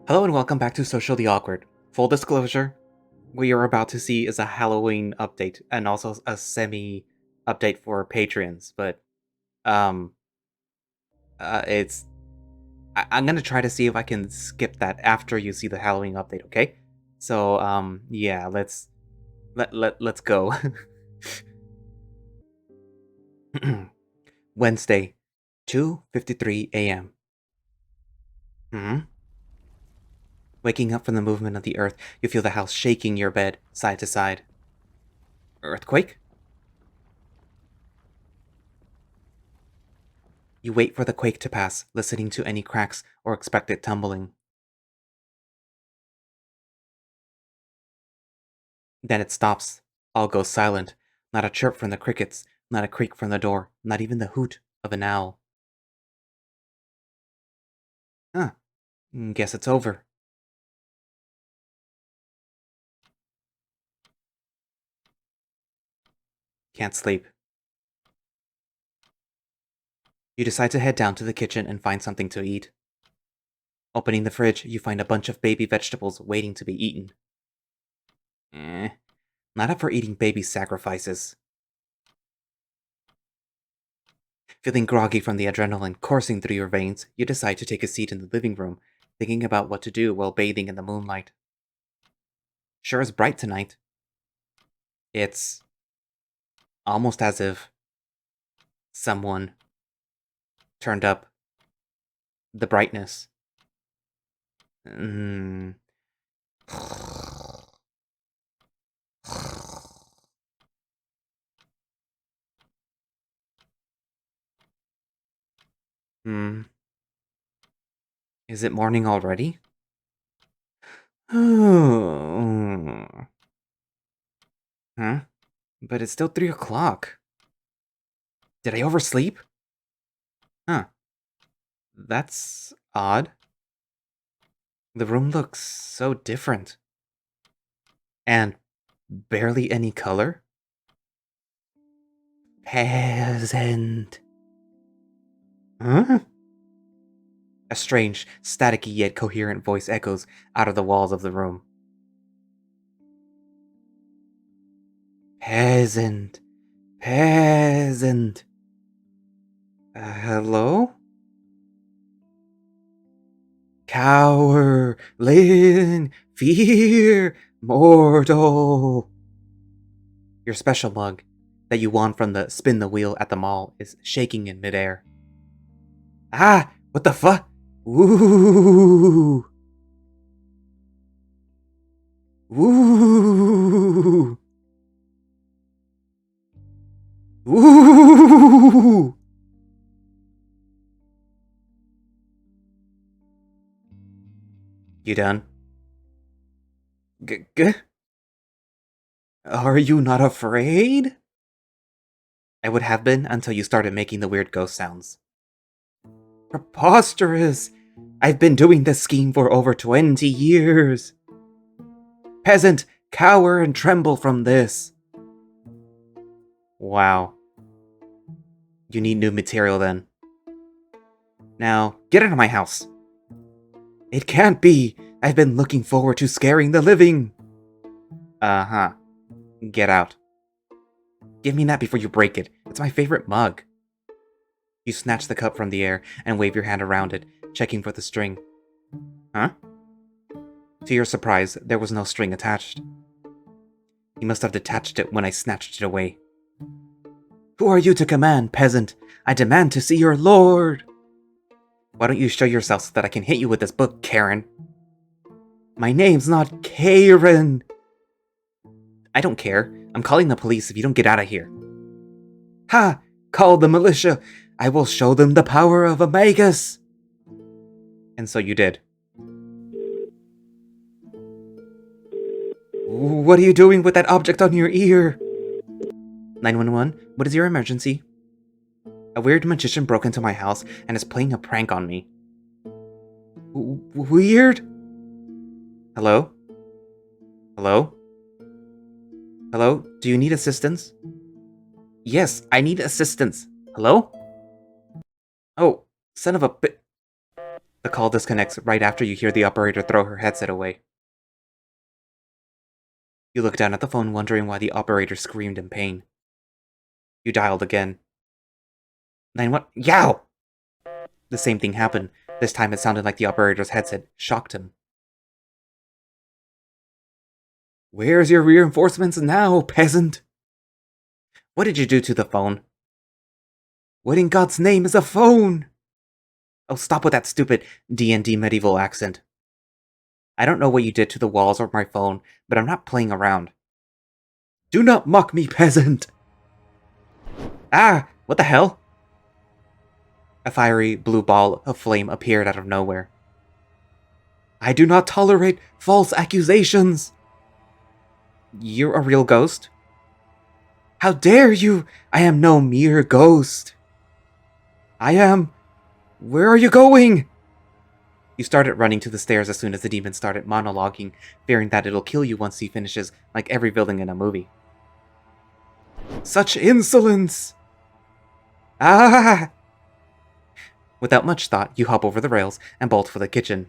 Hello and welcome back to Socially Awkward. Full disclosure, what you're about to see is a Halloween update and also a semi update for Patreons, but um it's I'm gonna try to see if I can skip that after you see the Halloween update, okay? So yeah, let's go. Wednesday, 2:53 a.m. Hmm? Waking up from the movement of the earth, you feel the house shaking your bed side to side. Earthquake? You wait for the quake to pass, listening to any cracks or expected tumbling. Then it stops. All goes silent. Not a chirp from the crickets, not a creak from the door, not even the hoot of an owl. Huh. Guess it's over. Can't sleep. You decide to head down to the kitchen and find something to eat. Opening the fridge, you find a bunch of baby vegetables waiting to be eaten. Eh. Not up for eating baby sacrifices. Feeling groggy from the adrenaline coursing through your veins, you decide to take a seat in the living room, thinking about what to do while bathing in the moonlight. Sure is bright tonight. It's almost as if someone turned up the brightness. Mm. Hmm. Is it morning already? Huh? But it's still 3 o'clock. Did I oversleep? Huh. That's odd. The room looks so different. And barely any color? Peasant. Huh? A strange, staticky yet coherent voice echoes out of the walls of the room. Peasant. Peasant. Hello? Cowering fear mortal. Your special mug that you won from the spin the wheel at the mall is shaking in midair. Ah! What the fuck? Woo! Woo! Woo! You done? G? Are you not afraid? I would have been until you started making the weird ghost sounds. Preposterous! I've been doing this scheme for over 20 years. Peasant, cower and tremble from this. Wow. You need new material then. Now, get out of my house. It can't be. I've been looking forward to scaring the living. Uh-huh. Get out. Give me that before you break it. It's my favorite mug. You snatch the cup from the air and wave your hand around it, checking for the string. Huh? To your surprise, there was no string attached. He must have detached it when I snatched it away. Who are you to command, peasant? I demand to see your lord! Why don't you show yourself so that I can hit you with this book, Karen? My name's not Karen! I don't care. I'm calling the police if you don't get out of here. Ha! Call the militia! I will show them the power of Omegas! And so you did. What are you doing with that object on your ear? 911, what is your emergency? A weird magician broke into my house and is playing a prank on me. Weird? Hello? Hello? Hello? Do you need assistance? Yes, I need assistance. Hello? Oh, son of a The call disconnects right after you hear the operator throw her headset away. You look down at the phone, wondering why the operator screamed in pain. You dialed again. 9-1. Yow! The same thing happened. This time it sounded like the operator's headset shocked him. Where's your reinforcements now, peasant? What did you do to the phone? What in God's name is a phone? Oh, stop with that stupid D&D medieval accent. I don't know what you did to the walls or my phone, but I'm not playing around. Do not mock me, peasant! Ah! What the hell? A fiery blue ball of flame appeared out of nowhere. I do not tolerate false accusations! You're a real ghost? How dare you! I am no mere ghost! I am... Where are you going? You started running to the stairs as soon as the demon started monologuing, fearing that it'll kill you once he finishes, like every villain in a movie. Such insolence! Ah! Without much thought, you hop over the rails and bolt for the kitchen.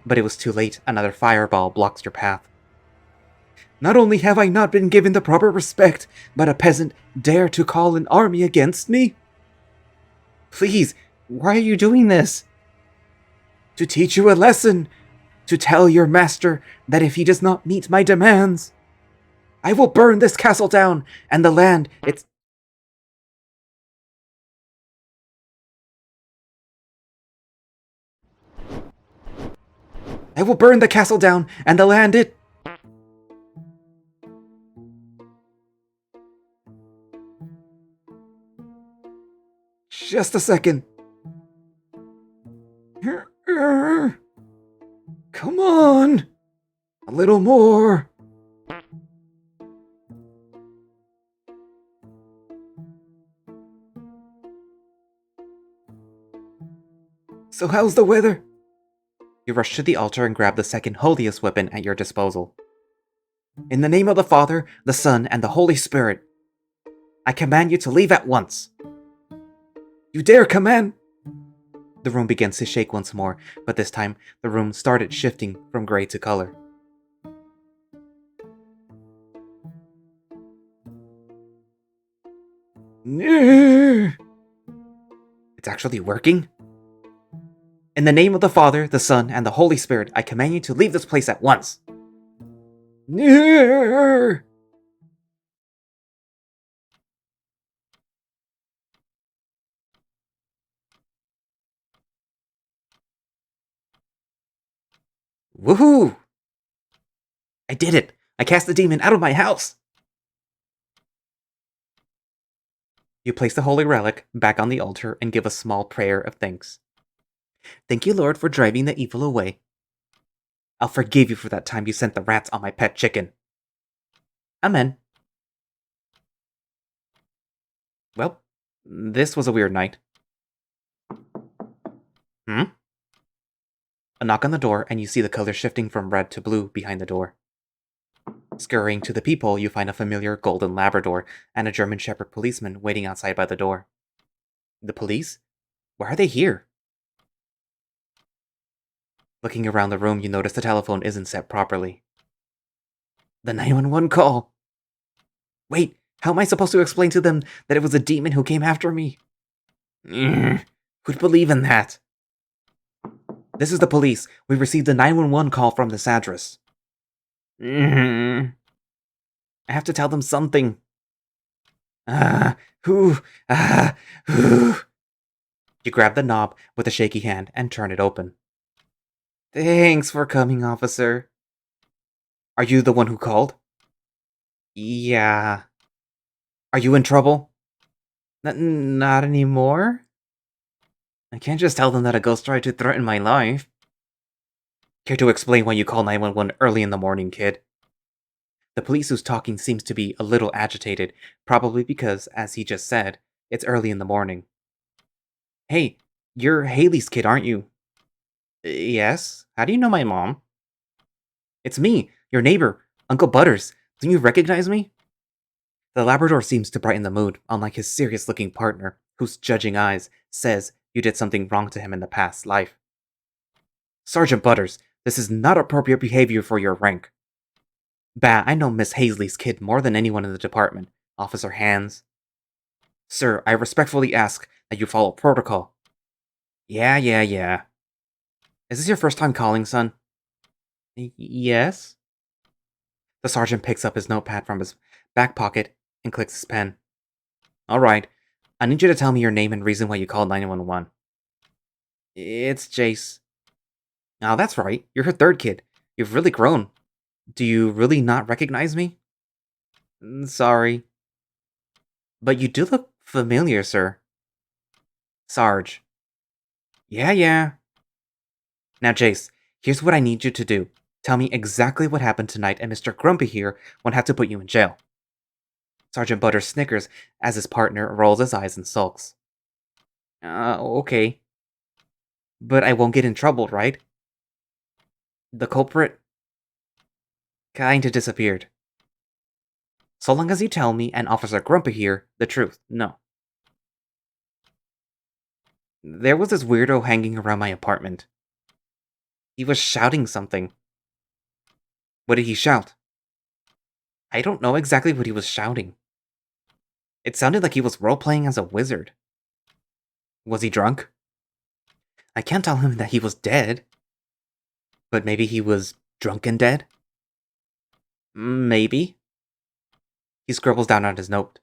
But it was too late. Another fireball blocks your path. Not only have I not been given the proper respect, but a peasant dare to call an army against me? Please, why are you doing this? To teach you a lesson. To tell your master that if he does not meet my demands, I will burn this castle down and the land it's... I will burn the castle down and the land it... Just a second. Come on! A little more. So how's the weather? You rush to the altar and grab the second holiest weapon at your disposal. In the name of the Father, the Son, and the Holy Spirit, I command you to leave at once. You dare command? The room begins to shake once more, but this time the room started shifting from gray to color. It's actually working? In the name of the Father, the Son, and the Holy Spirit, I command you to leave this place at once. Woohoo! I did it! I cast the demon out of my house! You place the holy relic back on the altar and give a small prayer of thanks. Thank you, Lord, for driving the evil away. I'll forgive you for that time you sent the rats on my pet chicken. Amen. Well, this was a weird night. A knock on the door, and you see the color shifting from red to blue behind the door. Scurrying to the peephole, you find a familiar golden Labrador and a German Shepherd policeman waiting outside by the door. The police? Why are they here? Looking around the room, you notice the telephone isn't set properly. The 911 call! Wait, how am I supposed to explain to them that it was a demon who came after me? Who'd believe in that? This is the police. We received a 911 call from this address. I have to tell them something. You grab the knob with a shaky hand and turn it open. Thanks for coming, officer. Are you the one who called? Yeah. Are you in trouble? Not anymore? I can't just tell them that a ghost tried to threaten my life. Care to explain why you call 911 early in the morning, kid? The police who's talking seems to be a little agitated, probably because, as he just said, it's early in the morning. Hey, you're Haley's kid, aren't you? Yes? How do you know my mom? It's me, your neighbor, Uncle Butters. Don't you recognize me? The Labrador seems to brighten the mood, unlike his serious-looking partner, whose judging eyes says you did something wrong to him in the past life. Sergeant Butters, this is not appropriate behavior for your rank. Bah, I know Miss Hazley's kid more than anyone in the department. Officer Hands. Sir, I respectfully ask that you follow protocol. Yeah. Is this your first time calling, son? Yes? The sergeant picks up his notepad from his back pocket and clicks his pen. Alright, I need you to tell me your name and reason why you called 911. It's Jace. Oh, that's right. You're her third kid. You've really grown. Do you really not recognize me? Sorry. But you do look familiar, sir. Sarge. Yeah. Now, Jace, here's what I need you to do. Tell me exactly what happened tonight, and Mr. Grumpy here won't have to put you in jail. Sergeant Butters snickers as his partner rolls his eyes and sulks. Okay. But I won't get in trouble, right? The culprit kinda disappeared. So long as you tell me and Officer Grumpy here the truth, no. There was this weirdo hanging around my apartment. He was shouting something. What did he shout? I don't know exactly what he was shouting. It sounded like he was role-playing as a wizard. Was he drunk? I can't tell him that he was dead. But maybe he was drunk and dead? Maybe. He scribbles down on his note.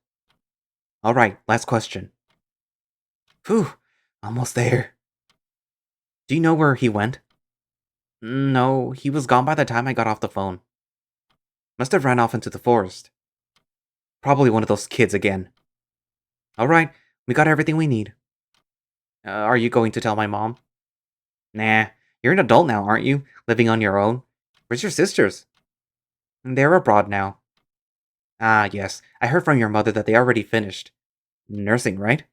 Alright, last question. Whew, almost there. Do you know where he went? No, he was gone by the time I got off the phone. Must have ran off into the forest. Probably one of those kids again. Alright, we got everything we need. Are you going to tell my mom? Nah, you're an adult now, aren't you? Living on your own? Where's your sisters? They're abroad now. Ah, yes, I heard from your mother that they already finished. Nursing, right?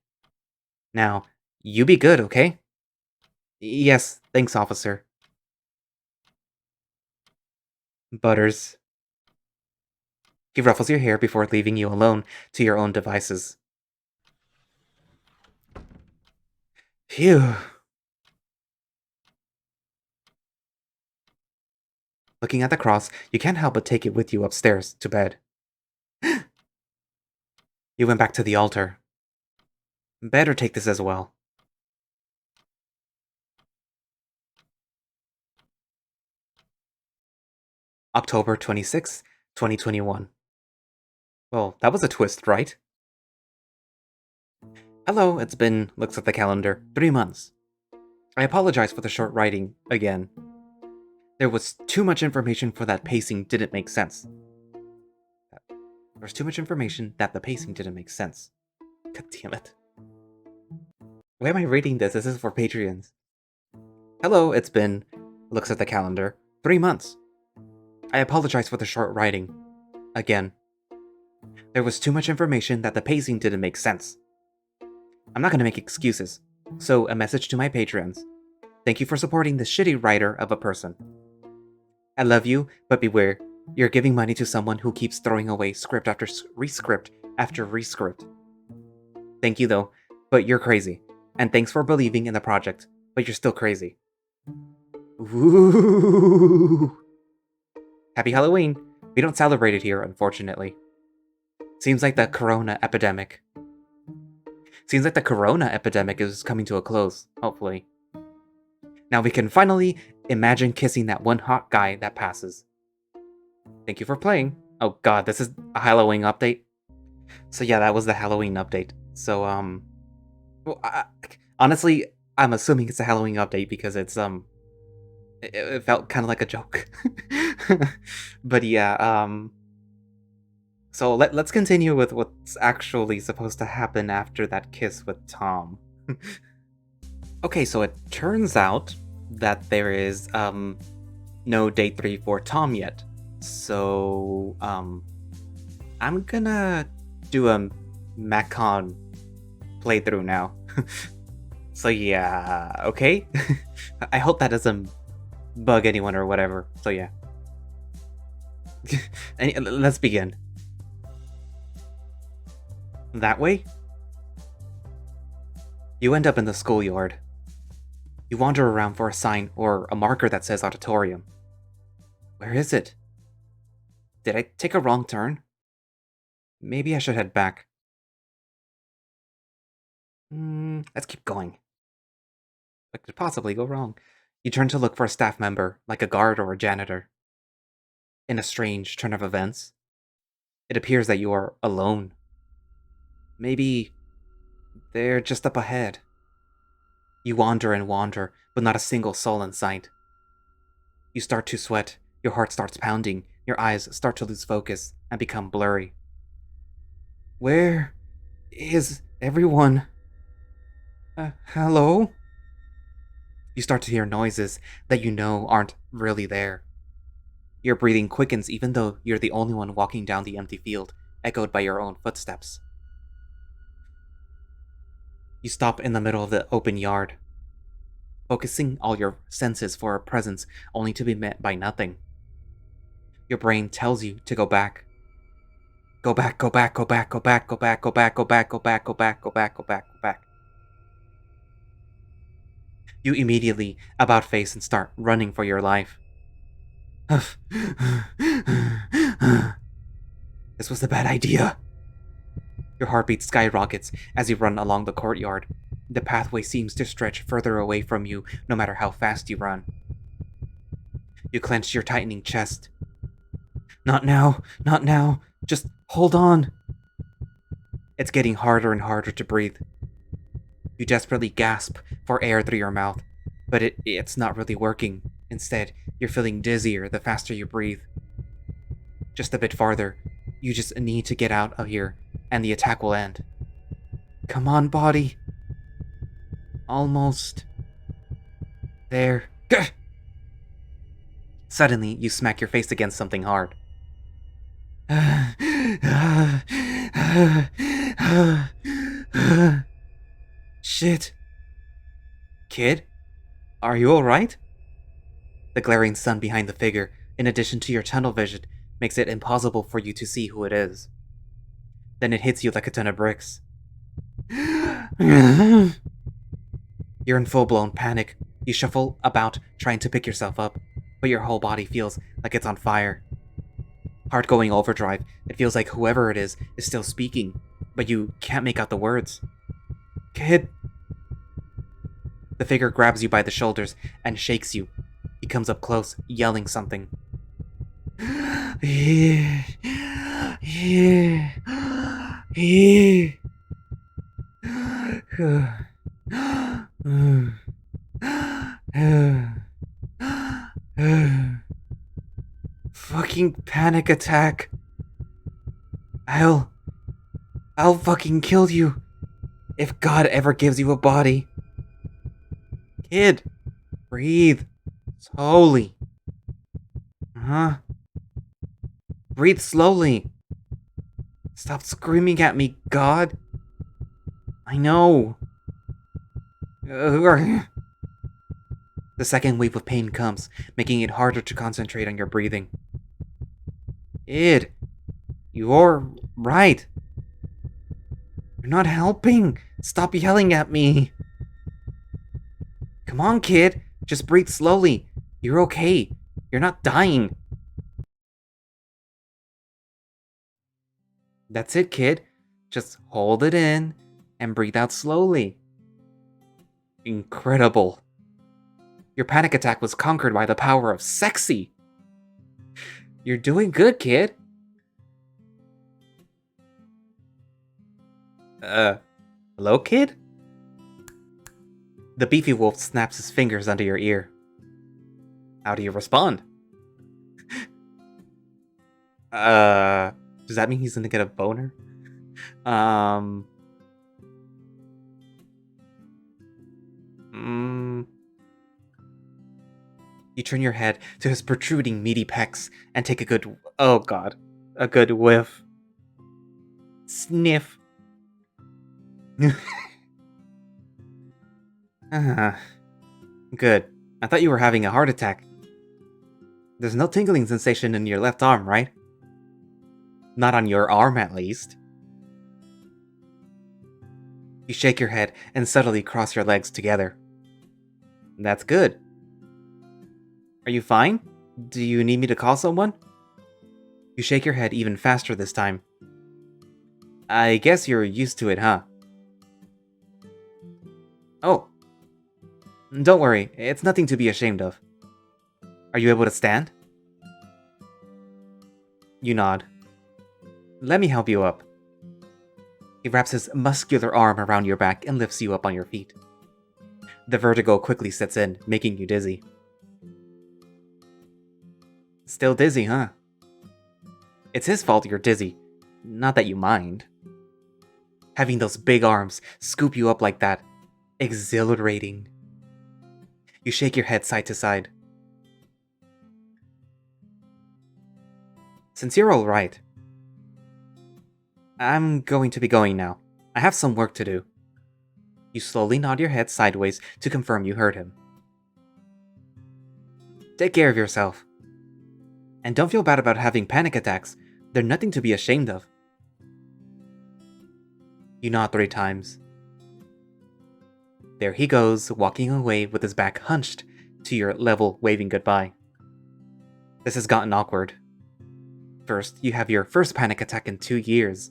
Now, you be good, okay? Yes, thanks, officer. Butters. He ruffles your hair before leaving you alone to your own devices. Phew. Looking at the cross, you can't help but take it with you upstairs to bed. You went back to the altar. Better take this as well. October 26, 2021. Well, that was a twist, right? Hello, it's been, looks at the calendar, 3 months. I apologize for the short writing, again. There was too much information for that pacing didn't make sense. There's too much information that the pacing didn't make sense. God damn it. Why am I reading this? This is for Patreons. Hello, it's been, looks at the calendar, 3 months. I apologize for the short writing. Again. There was too much information that the pacing didn't make sense. I'm not gonna make excuses, so a message to my patrons. Thank you for supporting this shitty writer of a person. I love you, but beware. You're giving money to someone who keeps throwing away script after rescript after rescript. Thank you though, but you're crazy. And thanks for believing in the project, but you're still crazy. Ooh. Happy Halloween! We don't celebrate it here, unfortunately. Seems like the corona epidemic. Seems like the corona epidemic is coming to a close, hopefully. Now we can finally imagine kissing that one hot guy that passes. Thank you for playing. Oh god, this is a Halloween update. So yeah, that was the Halloween update. So, well, honestly, I'm assuming it's a Halloween update because it's, it felt kind of like a joke. But yeah, so let's continue with what's actually supposed to happen after that kiss with Tom. Okay, so it turns out that there is, no day 3 for Tom yet. So, I'm gonna do a Maccon playthrough now. So yeah, okay? I hope that doesn't bug anyone or whatever, so yeah. Let's begin. That way? You end up in the schoolyard. You wander around for a sign or a marker that says auditorium. Where is it? Did I take a wrong turn? Maybe I should head back. Let's keep going. What could possibly go wrong? You turn to look for a staff member, like a guard or a janitor. In a strange turn of events, it appears that you are alone. Maybe they're just up ahead. You wander and wander, but not a single soul in sight. You start to sweat, your heart starts pounding, your eyes start to lose focus and become blurry. Where is everyone? Hello? You start to hear noises that you know aren't really there. Your breathing quickens even though you're the only one walking down the empty field, echoed by your own footsteps. You stop in the middle of the open yard, focusing all your senses for a presence only to be met by nothing. Your brain tells you to go back. Go back, go back, go back, go back, go back, go back, go back, go back, go back, go back, go back, go back. You immediately about face and start running for your life. This was a bad idea. Your heartbeat skyrockets as you run along the courtyard. The pathway seems to stretch further away from you no matter how fast you run. You clench your tightening chest. Not now, not now. Just hold on. It's getting harder and harder to breathe. You desperately gasp for air through your mouth, but it's not really working. Instead, you're feeling dizzier the faster you breathe. Just a bit farther. You just need to get out of here, and the attack will end. Come on, body. Almost. There. Gah! Suddenly, you smack your face against something hard. Shit. Kid? Are you alright? The glaring sun behind the figure, in addition to your tunnel vision, makes it impossible for you to see who it is. Then it hits you like a ton of bricks. You're in full-blown panic. You shuffle about, trying to pick yourself up, but your whole body feels like it's on fire. Heart going overdrive, it feels like whoever it is still speaking, but you can't make out the words. Kid. The figure grabs you by the shoulders and shakes you. He comes up close, yelling something. Fucking panic attack. I'll fucking kill you if God ever gives you a body. Kid, breathe slowly. Breathe slowly. Stop screaming at me, God. I know. The second wave of pain comes, making it harder to concentrate on your breathing. Kid, you're right. You're not helping. Stop yelling at me. Come on, kid. Just breathe slowly. You're okay. You're not dying. That's it, kid. Just hold it in and breathe out slowly. Incredible. Your panic attack was conquered by the power of sexy. You're doing good, kid. Hello, kid? The beefy wolf snaps his fingers under your ear. How do you respond? Does that mean he's gonna get a boner? You turn your head to his protruding meaty pecs and take a good whiff. Sniff. Good. I thought you were having a heart attack. There's no tingling sensation in your left arm, right? Not on your arm, at least. You shake your head and subtly cross your legs together. That's good. Are you fine? Do you need me to call someone? You shake your head even faster this time. I guess you're used to it, huh? Oh. Don't worry, it's nothing to be ashamed of. Are you able to stand? You nod. Let me help you up. He wraps his muscular arm around your back and lifts you up on your feet. The vertigo quickly sets in, making you dizzy. Still dizzy, huh? It's his fault you're dizzy, not that you mind. Having those big arms scoop you up like that, exhilarating. You shake your head side to side. Since you're alright, I'm going to be going now. I have some work to do. You slowly nod your head sideways to confirm you heard him. Take care of yourself. And don't feel bad about having panic attacks. They're nothing to be ashamed of. You nod 3 times. There he goes, walking away with his back hunched to your level, waving goodbye. This has gotten awkward. First, you have your first panic attack in 2 years.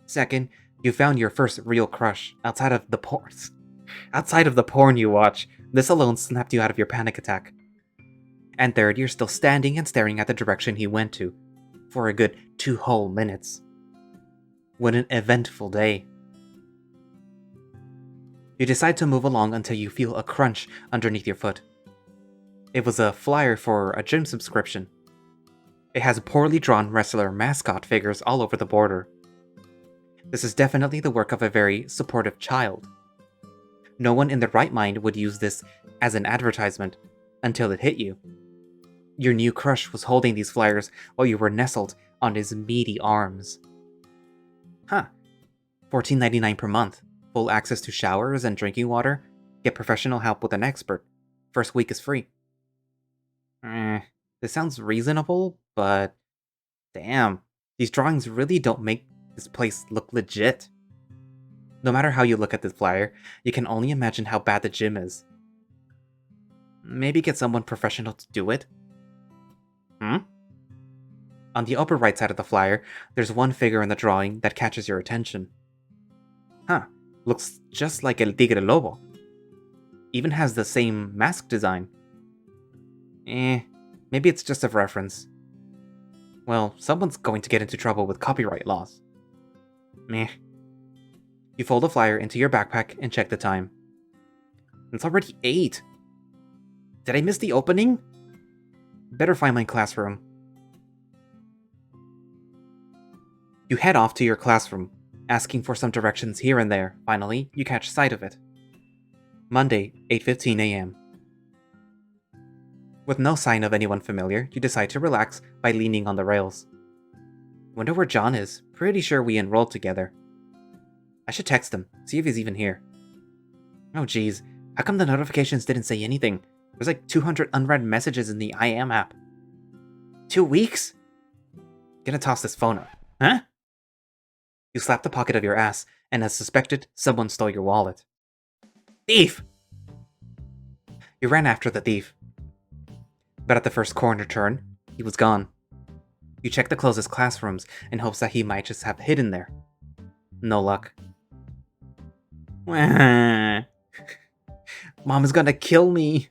Second, you found your first real crush outside of the porn. Outside of the porn you watch. This alone snapped you out of your panic attack. And third, you're still standing and staring at the direction he went to, for a good 2 whole minutes. What an eventful day. You decide to move along until you feel a crunch underneath your foot. It was a flyer for a gym subscription. It has poorly drawn wrestler mascot figures all over the border. This is definitely the work of a very supportive child. No one in their right mind would use this as an advertisement until it hit you. Your new crush was holding these flyers while you were nestled on his meaty arms. Huh. $14.99 per month. Full access to showers and drinking water. Get professional help with an expert. First week is free. This sounds reasonable, but damn, these drawings really don't make this place look legit. No matter how you look at this flyer, you can only imagine how bad the gym is. Maybe get someone professional to do it? On the upper right side of the flyer, there's one figure in the drawing that catches your attention. Huh, looks just like El Tigre Lobo. Even has the same mask design. Maybe it's just a reference. Well, someone's going to get into trouble with copyright laws. Meh. You fold the flyer into your backpack and check the time. It's already 8. Did I miss the opening? Better find my classroom. You head off to your classroom, asking for some directions here and there. Finally, you catch sight of it. Monday, 8:15 a.m. With no sign of anyone familiar, you decide to relax by leaning on the rails. Wonder where John is. Pretty sure we enrolled together. I should text him, see if he's even here. Oh geez, how come the notifications didn't say anything? There's like 200 unread messages in the I Am app. 2 weeks? Gonna toss this phone up. Huh? You slap the pocket of your ass, and as suspected, someone stole your wallet. Thief! You ran after the thief. But at the first corner turn, he was gone. You check the closest classrooms in hopes that he might just have hidden there. No luck. Mom is gonna kill me.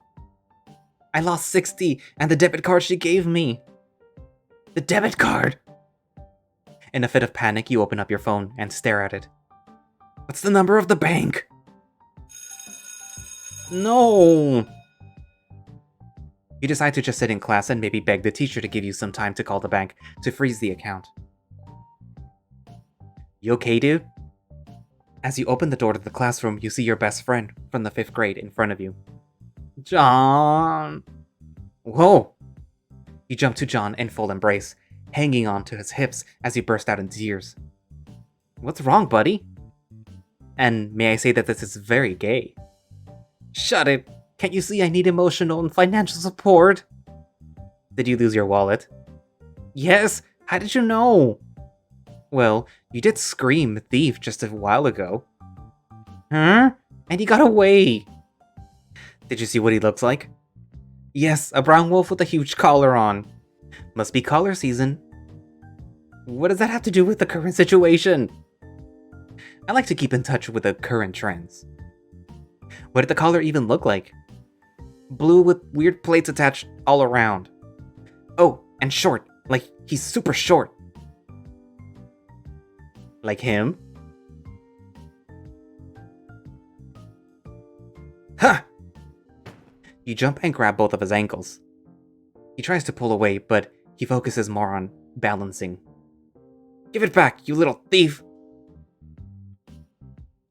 I lost 60 and the debit card she gave me. The debit card! In a fit of panic, you open up your phone and stare at it. What's the number of the bank? No! You decide to just sit in class and maybe beg the teacher to give you some time to call the bank to freeze the account. You okay, dude? As you open the door to the classroom, you see your best friend from the 5th grade in front of you. John! Whoa! You jump to John in full embrace, hanging on to his hips as you burst out in tears. What's wrong, buddy? And may I say that this is very gay. Shut it! Can't you see I need emotional and financial support? Did you lose your wallet? Yes! How did you know? Well, you did scream thief just a while ago. Huh? And he got away! Did you see what he looks like? Yes, a brown wolf with a huge collar on. Must be collar season. What does that have to do with the current situation? I like to keep in touch with the current trends. What did the collar even look like? Blue with weird plates attached all around. Oh, and short. Like, he's super short. Like him? Ha! You jump and grab both of his ankles. He tries to pull away, but he focuses more on balancing. Give it back, you little thief!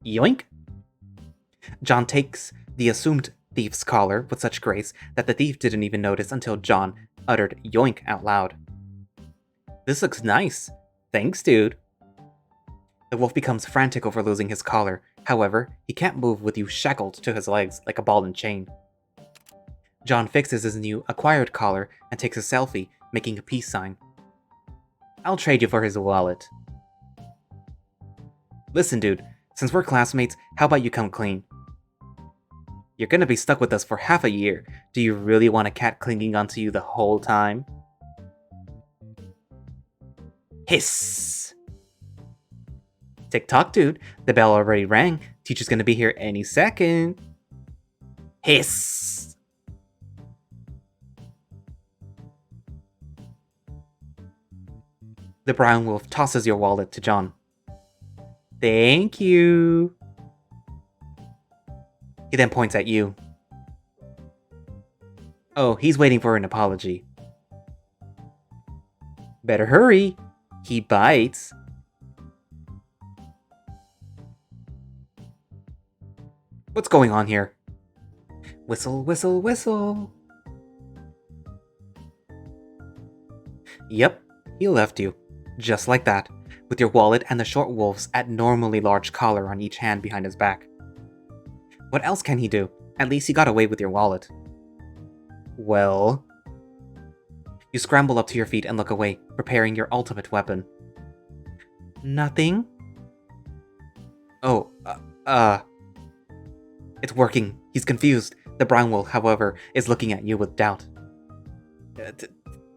Yoink! John takes the assumed thief's collar with such grace that the thief didn't even notice until John uttered yoink out loud. This looks nice. Thanks, dude. The wolf becomes frantic over losing his collar. However, he can't move with you shackled to his legs like a ball and chain. John fixes his new acquired collar and takes a selfie, making a peace sign. I'll trade you for his wallet. Listen, dude, since we're classmates, how about you come clean? You're gonna be stuck with us for half a year. Do you really want a cat clinging onto you the whole time? Hiss! Tick-tock, dude. The bell already rang. Teacher's gonna be here any second. Hiss! The brown wolf tosses your wallet to John. Thank you. He then points at you. Oh, he's waiting for an apology. Better hurry. He bites. What's going on here? Whistle, whistle, whistle. Yep, he left you. Just like that, with your wallet and the short wolf's abnormally large collar on each hand behind his back. What else can he do? At least he got away with your wallet. Well... You scramble up to your feet and look away, preparing your ultimate weapon. Nothing? Oh, It's working. He's confused. The brown wolf, however, is looking at you with doubt.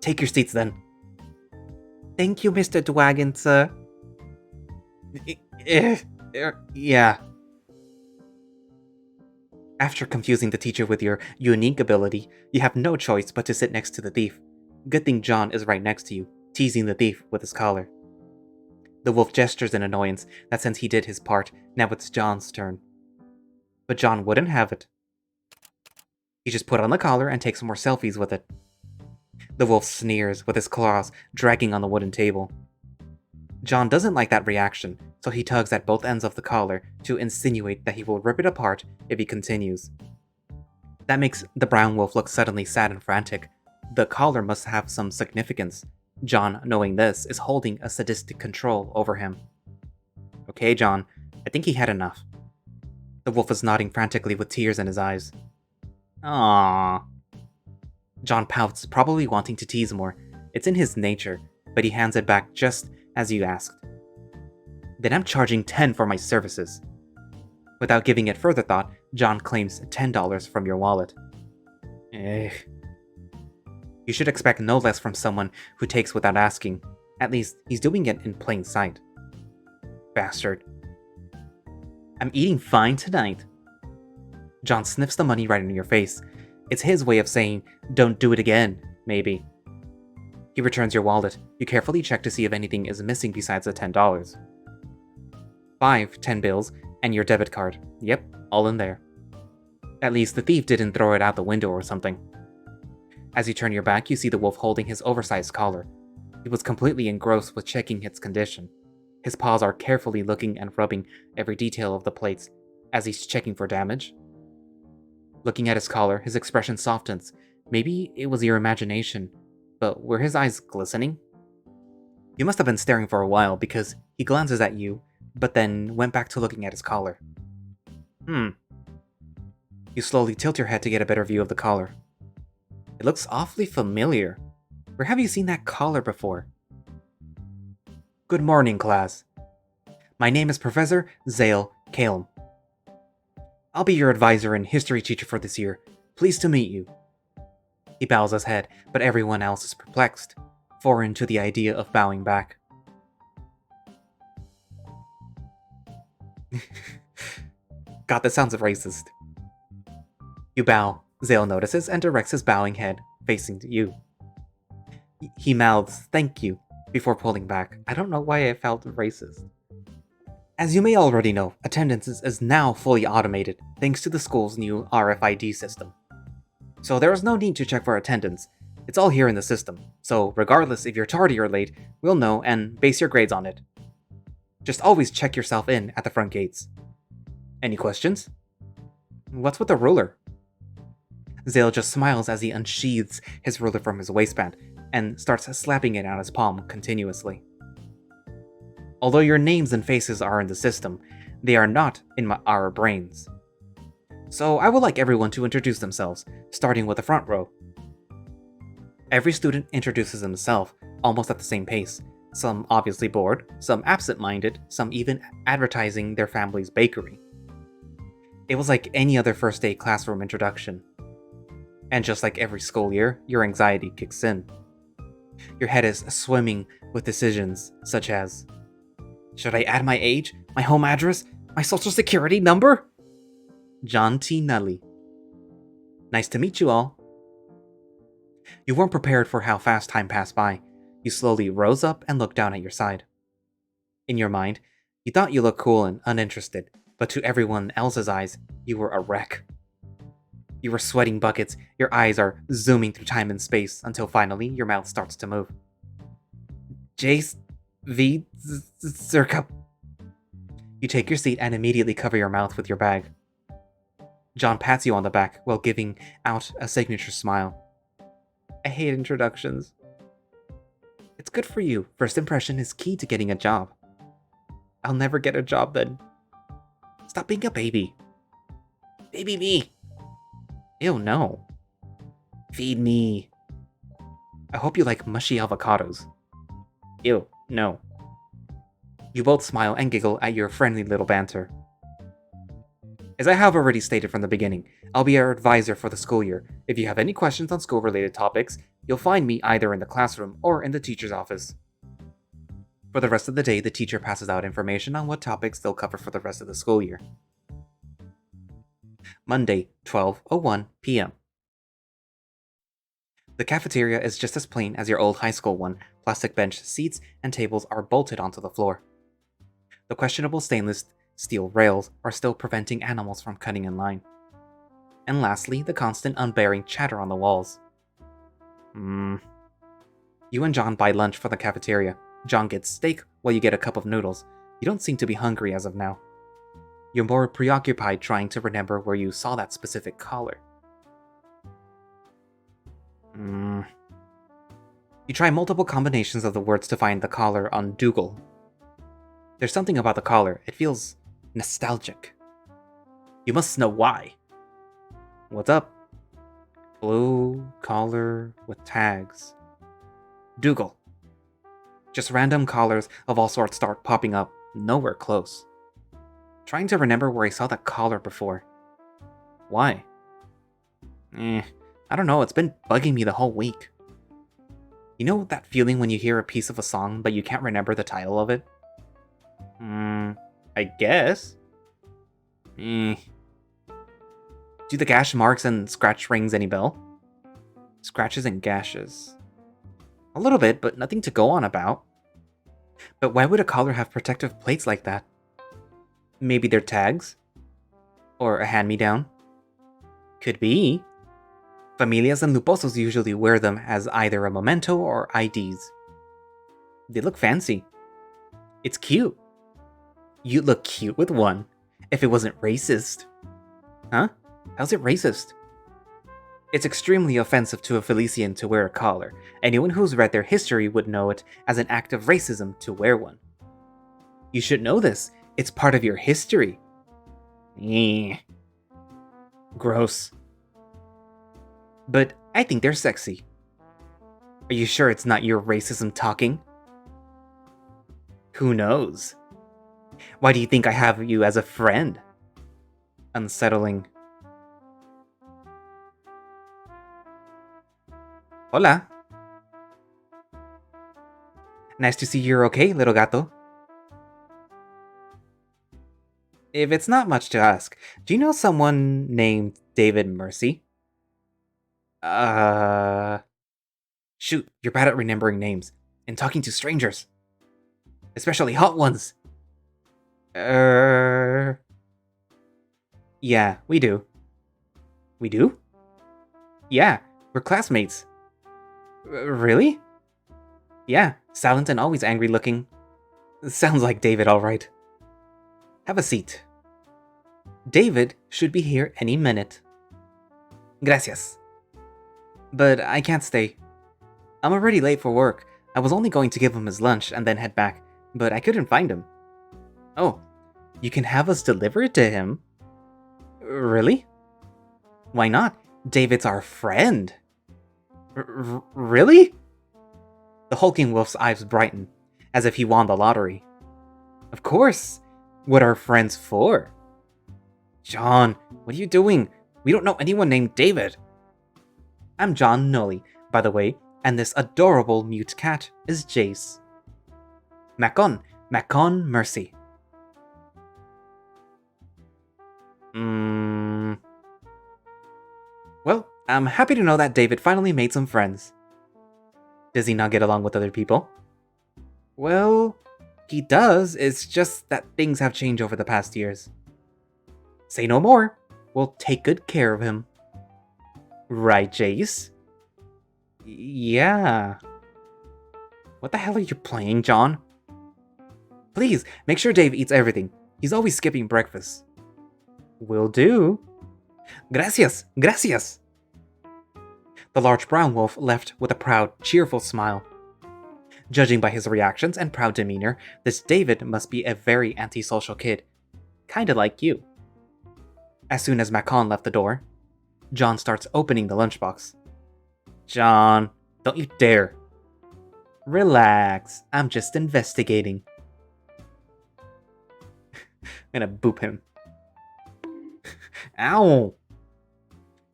Take your seats then. Thank you, Mr. Dwagon, sir. Yeah. After confusing the teacher with your unique ability, you have no choice but to sit next to the thief. Good thing John is right next to you, teasing the thief with his collar. The wolf gestures in annoyance that since he did his part, now it's John's turn. But John wouldn't have it. He just put on the collar and takes more selfies with it. The wolf sneers with his claws dragging on the wooden table. John doesn't like that reaction, so he tugs at both ends of the collar to insinuate that he will rip it apart if he continues. That makes the brown wolf look suddenly sad and frantic. The collar must have some significance. John, knowing this, is holding a sadistic control over him. Okay, John, I think he had enough. The wolf is nodding frantically with tears in his eyes. Aww. John pouts, probably wanting to tease more. It's in his nature, but he hands it back just as you asked. Then I'm charging 10 for my services. Without giving it further thought, John claims $10 from your wallet. You should expect no less from someone who takes without asking. At least, he's doing it in plain sight. Bastard. I'm eating fine tonight. John sniffs the money right in your face. It's his way of saying, don't do it again, maybe. He returns your wallet. You carefully check to see if anything is missing besides the $10. 5 10 bills, and your debit card. Yep, all in there. At least the thief didn't throw it out the window or something. As you turn your back, you see the wolf holding his oversized collar. He was completely engrossed with checking its condition. His paws are carefully looking and rubbing every detail of the plates, as he's checking for damage. Looking at his collar, his expression softens. Maybe it was your imagination, but were his eyes glistening? You must have been staring for a while, because he glances at you, but then went back to looking at his collar. You slowly tilt your head to get a better view of the collar. It looks awfully familiar. Where have you seen that collar before? Good morning, class. My name is Professor Zale Kalem. I'll be your advisor and history teacher for this year. Pleased to meet you. He bows his head, but everyone else is perplexed, foreign to the idea of bowing back. God, that sounds racist. You bow. Zale notices and directs his bowing head, facing to you. He mouths, "Thank you," before pulling back. I don't know why I felt racist. As you may already know, attendance is now fully automated, thanks to the school's new RFID system. So there is no need to check for attendance. It's all here in the system, so regardless if you're tardy or late, we'll know and base your grades on it. Just always check yourself in at the front gates. Any questions? What's with the ruler? Zale just smiles as he unsheathes his ruler from his waistband and starts slapping it on his palm continuously. Although your names and faces are in the system, they are not in our brains. So I would like everyone to introduce themselves, starting with the front row. Every student introduces himself, almost at the same pace, some obviously bored, some absent-minded, some even advertising their family's bakery. It was like any other first day classroom introduction. And just like every school year, your anxiety kicks in. Your head is swimming with decisions such as, should I add my age, my home address, my social security number? John T. Nully. Nice to meet you all. You weren't prepared for how fast time passed by. You slowly rose up and looked down at your side. In your mind, you thought you looked cool and uninterested, but to everyone else's eyes, you were a wreck. You were sweating buckets, your eyes are zooming through time and space until finally your mouth starts to move. Jace V. Zerka. You take your seat and immediately cover your mouth with your bag. John pats you on the back while giving out a signature smile. I hate introductions. It's good for you. First impression is key to getting a job. I'll never get a job then. Stop being a baby. Baby me. Ew, no. Feed me. I hope you like mushy avocados. Ew, no. You both smile and giggle at your friendly little banter. As I have already stated from the beginning, I'll be your advisor for the school year. If you have any questions on school-related topics, you'll find me either in the classroom or in the teacher's office. For the rest of the day, the teacher passes out information on what topics they'll cover for the rest of the school year. Monday, 12:01 p.m. The cafeteria is just as plain as your old high school one. Plastic bench seats and tables are bolted onto the floor. The questionable stainless steel rails are still preventing animals from cutting in line. And lastly, the constant unbearing chatter on the walls. You and John buy lunch from the cafeteria. John gets steak while you get a cup of noodles. You don't seem to be hungry as of now. You're more preoccupied trying to remember where you saw that specific collar. You try multiple combinations of the words to find the collar on Dougal. There's something about the collar. It feels nostalgic. You must know why. What's up? Blue collar with tags. Dougal. Just random collars of all sorts start popping up, nowhere close. Trying to remember where I saw that collar before. Why? I don't know, it's been bugging me the whole week. You know that feeling when you hear a piece of a song but you can't remember the title of it? I guess. Do the gash marks and scratch rings any bell? Scratches and gashes. A little bit, but nothing to go on about. But why would a collar have protective plates like that? Maybe they're tags? Or a hand-me-down? Could be. Familias and luposos usually wear them as either a memento or IDs. They look fancy. It's cute. You'd look cute with one, if it wasn't racist. Huh? How's it racist? It's extremely offensive to a Felician to wear a collar. Anyone who's read their history would know it as an act of racism to wear one. You should know this. It's part of your history. Gross. But I think they're sexy. Are you sure it's not your racism talking? Who knows? Why do you think I have you as a friend? unsettling. Hola. Nice to see you're okay, little gato. If it's not much to ask, do you know someone named David Mercy? Shoot, you're bad at remembering names and talking to strangers. Especially hot ones. Yeah, we do. We do? Yeah, we're classmates. Really? Yeah, silent and always angry looking. Sounds like David, alright. Have a seat. David should be here any minute. Gracias. But I can't stay. I'm already late for work. I was only going to give him his lunch and then head back, but I couldn't find him. Oh, you can have us deliver it to him? Really? Why not? David's our friend. Really? The hulking wolf's eyes brighten, as if he won the lottery. Of course. What are friends for? John, what are you doing? We don't know anyone named David. I'm John Nully, by the way, and this adorable mute cat is Jace. Maccon Mercy. Well, I'm happy to know that David finally made some friends. Does he not get along with other people? Well, he does, it's just that things have changed over the past years. Say no more. We'll take good care of him. Right, Jace? Yeah. What the hell are you playing, John? Please, make sure Dave eats everything. He's always skipping breakfast. Will do. Gracias, gracias. The large brown wolf left with a proud, cheerful smile. Judging by his reactions and proud demeanor, this David must be a very antisocial kid. Kinda like you. As soon as Maccon left the door, John starts opening the lunchbox. John, don't you dare. Relax, I'm just investigating. I'm gonna boop him. Ow!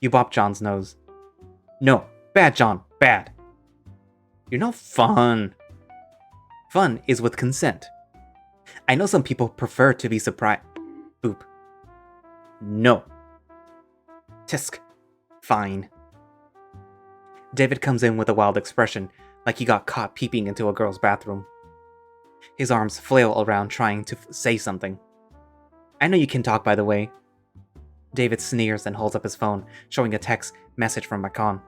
You bop John's nose. No, bad, John, bad. You're no fun. Fun is with consent. I know some people prefer to be surprised. Boop. No. Tisk. Fine. David comes in with a wild expression, like he got caught peeping into a girl's bathroom. His arms flail around trying to say something. I know you can talk, by the way. David sneers and holds up his phone, showing a text message from Maccon.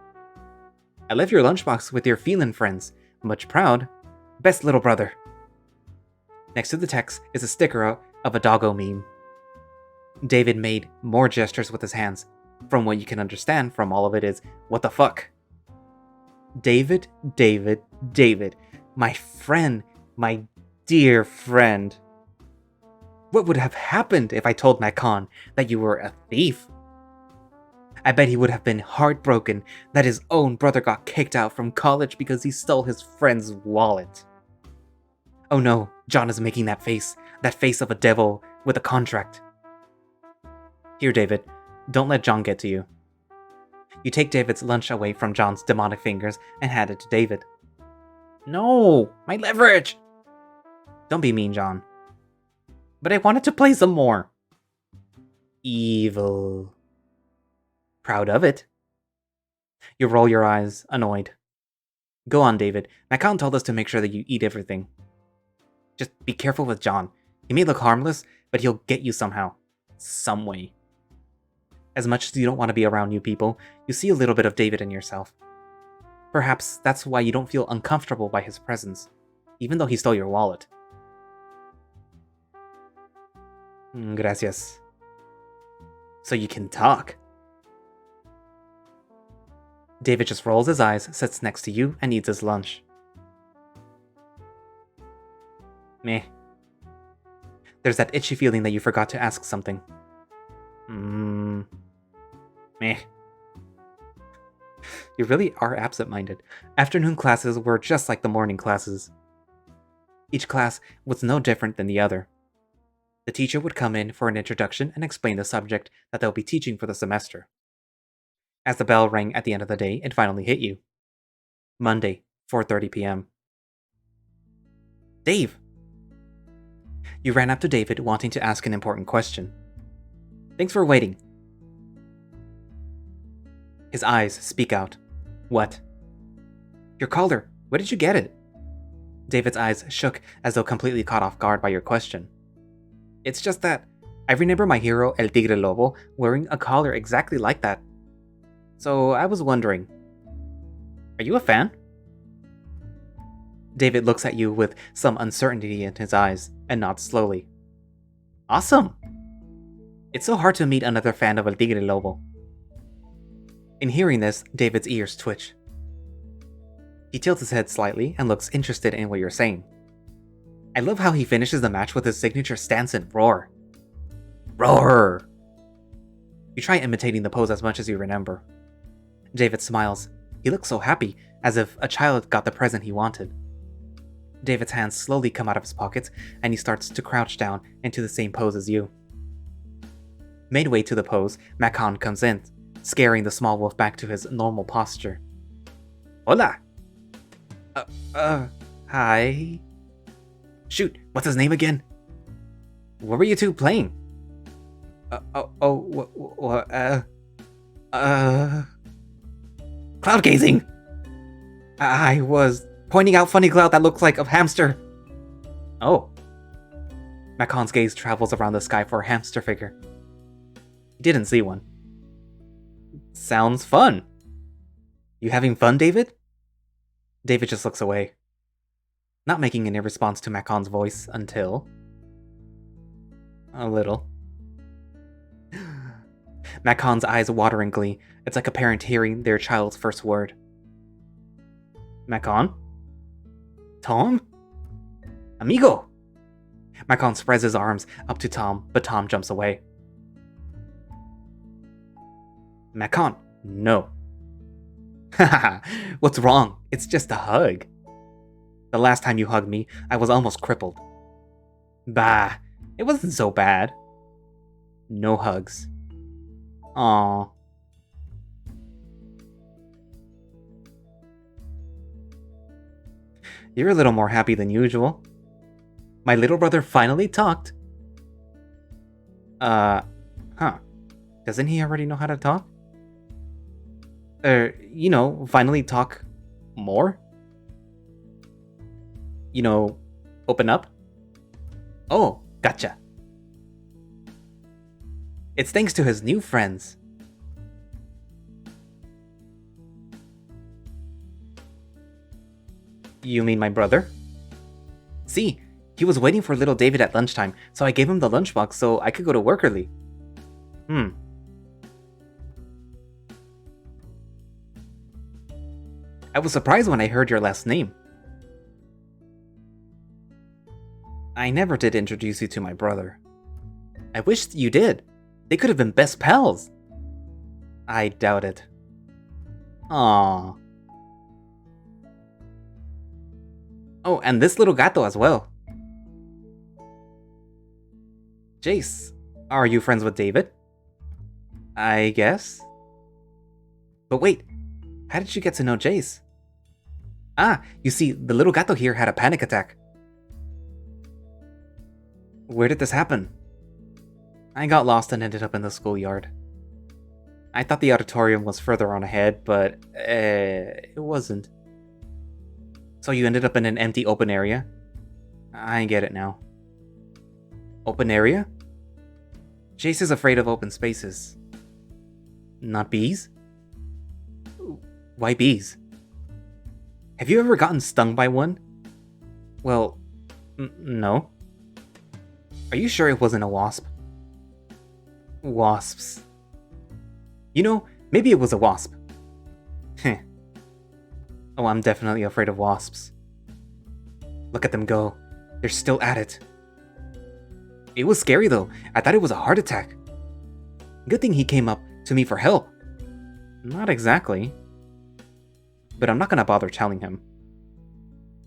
I left your lunchbox with your feline friends. Much proud. Best little brother. Next to the text is a sticker of a doggo meme. David made more gestures with his hands. From what you can understand from all of it is, what the fuck? David. My friend. My dear friend. What would have happened if I told Maccon that you were a thief? I bet he would have been heartbroken that his own brother got kicked out from college because he stole his friend's wallet. Oh no, John is making that face of a devil with a contract. Here, David, don't let John get to you. You take David's lunch away from John's demonic fingers and hand it to David. No, my leverage! Don't be mean, John. But I wanted to play some more. Evil. Proud of it. You roll your eyes, annoyed. Go on, David. Maccon told us to make sure that you eat everything. Just be careful with John. He may look harmless, but he'll get you somehow. Some way. As much as you don't want to be around new people, you see a little bit of David in yourself. Perhaps that's why you don't feel uncomfortable by his presence, even though he stole your wallet. Gracias. So you can talk. David just rolls his eyes, sits next to you, and eats his lunch. Meh. There's that itchy feeling that you forgot to ask something. Meh. You really are absent-minded. Afternoon classes were just like the morning classes. Each class was no different than the other. the teacher would come in for an introduction and explain the subject that they'll be teaching for the semester. As the bell rang at the end of the day, it finally hit you. Monday, 4:30 p.m. Dave! You ran up to David, wanting to ask an important question. Thanks for waiting. His eyes speak out. What? Your collar. Where did you get it? David's eyes shook as though completely caught off guard by your question. It's just that I remember my hero El Tigre Lobo wearing a collar exactly like that. So I was wondering, are you a fan? David looks at you with some uncertainty in his eyes and nods slowly. Awesome! It's so hard to meet another fan of El Tigre Lobo. In hearing this, David's ears twitch. He tilts his head slightly and looks interested in what you're saying. I love how he finishes the match with his signature stance and roar. Roar! You try imitating the pose as much as you remember. David smiles. He looks so happy, as if a child got the present he wanted. David's hands slowly come out of his pockets, and he starts to crouch down into the same pose as you. Midway to the pose, Maccon comes in, scaring the small wolf back to his normal posture. Hola! Hi? Shoot, what's his name again? What were you two playing? Cloud gazing! I was pointing out funny cloud that looks like a hamster. Oh. Maccon's gaze travels around the sky for a hamster figure. He didn't see one. Sounds fun. You having fun, David? David just looks away, not making any response to Maccon's voice until... a little. Maccon's eyes water in glee. It's like a parent hearing their child's first word. Maccon? Tom? Amigo! Maccon spreads his arms up to Tom, but Tom jumps away. Maccon, no. Haha, what's wrong? It's just a hug. The last time you hugged me, I was almost crippled. Bah, it wasn't so bad. No hugs. Aww. You're a little more happy than usual. My little brother finally talked. Huh. Doesn't he already know how to talk? Finally talk more? Open up? Oh, gotcha. It's thanks to his new friends. You mean my brother? See, he was waiting for little David at lunchtime, so I gave him the lunchbox so I could go to work early. I was surprised when I heard your last name. I never did introduce you to my brother. I wished you did. They could have been best pals. I doubt it. Aww. Oh, and this little gato as well. Jace, are you friends with David? I guess. But wait, how did you get to know Jace? Ah, you see, the little gato here had a panic attack. Where did this happen? I got lost and ended up in the schoolyard. I thought the auditorium was further on ahead, but it wasn't. So you ended up in an empty open area? I get it now. Open area? Jace is afraid of open spaces. Not bees? Why bees? Have you ever gotten stung by one? Well, no. Are you sure it wasn't a wasp? Wasps. Maybe it was a wasp. Heh. Oh, I'm definitely afraid of wasps. Look at them go. They're still at it. It was scary though. I thought it was a heart attack. Good thing he came up to me for help. Not exactly. But I'm not gonna bother telling him.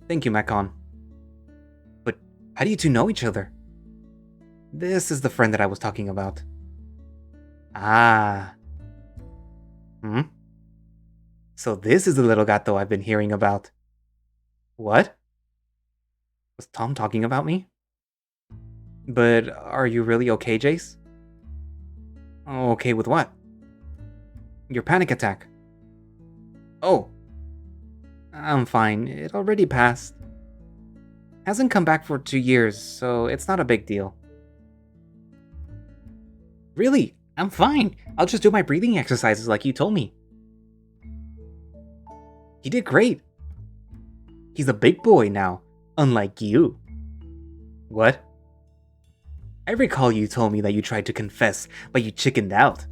Thank you, Maccon. But how do you two know each other? This is the friend that I was talking about. Ah. Hmm? So this is the little gato I've been hearing about. What? Was Tom talking about me? But are you really okay, Jace? Oh, okay with what? Your panic attack. Oh. I'm fine. It already passed. Hasn't come back for 2 years, so it's not a big deal. Really? I'm fine. I'll just do my breathing exercises like you told me. He did great. He's a big boy now, unlike you. What? I recall you told me that you tried to confess, but you chickened out.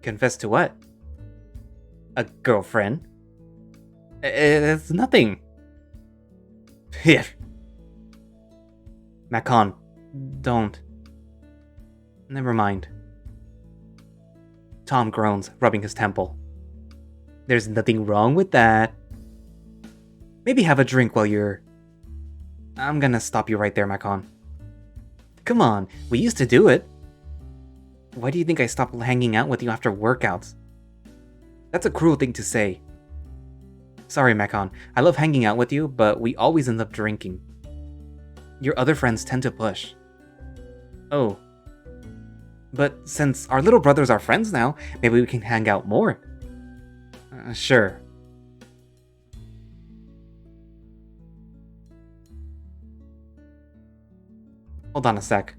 Confess to what? A girlfriend? It's nothing. Yeah. Maccon, don't. Never mind. Tom groans, rubbing his temple. There's nothing wrong with that. Maybe have a drink while you're... I'm gonna stop you right there, Maccon. Come on, we used to do it. Why do you think I stopped hanging out with you after workouts? That's a cruel thing to say. Sorry, Maccon. I love hanging out with you, but we always end up drinking. Your other friends tend to push. Oh. But since our little brothers are friends now, maybe we can hang out more. Sure. Hold on a sec.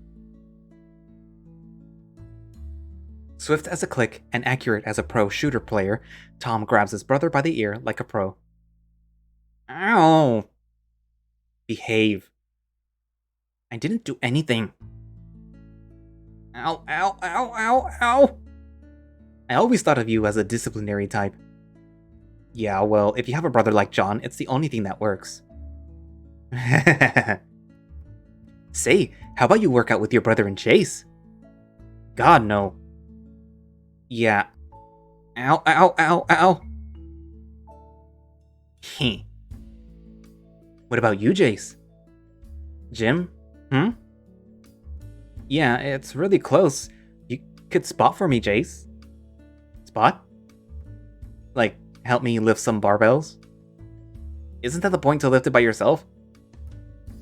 Swift as a click and accurate as a pro shooter player, Tom grabs his brother by the ear like a pro. Ow! Behave. I didn't do anything. Ow, ow, ow, ow, ow! I always thought of you as a disciplinary type. Yeah, well, if you have a brother like John, it's the only thing that works. Say, how about you work out with your brother and Chase? God, no. Yeah. Ow, ow, ow, ow. Heh. What about you, Jace? Gym? Yeah, it's really close. You could spot for me, Jace. Spot? Like, help me lift some barbells? Isn't that the point to lift it by yourself?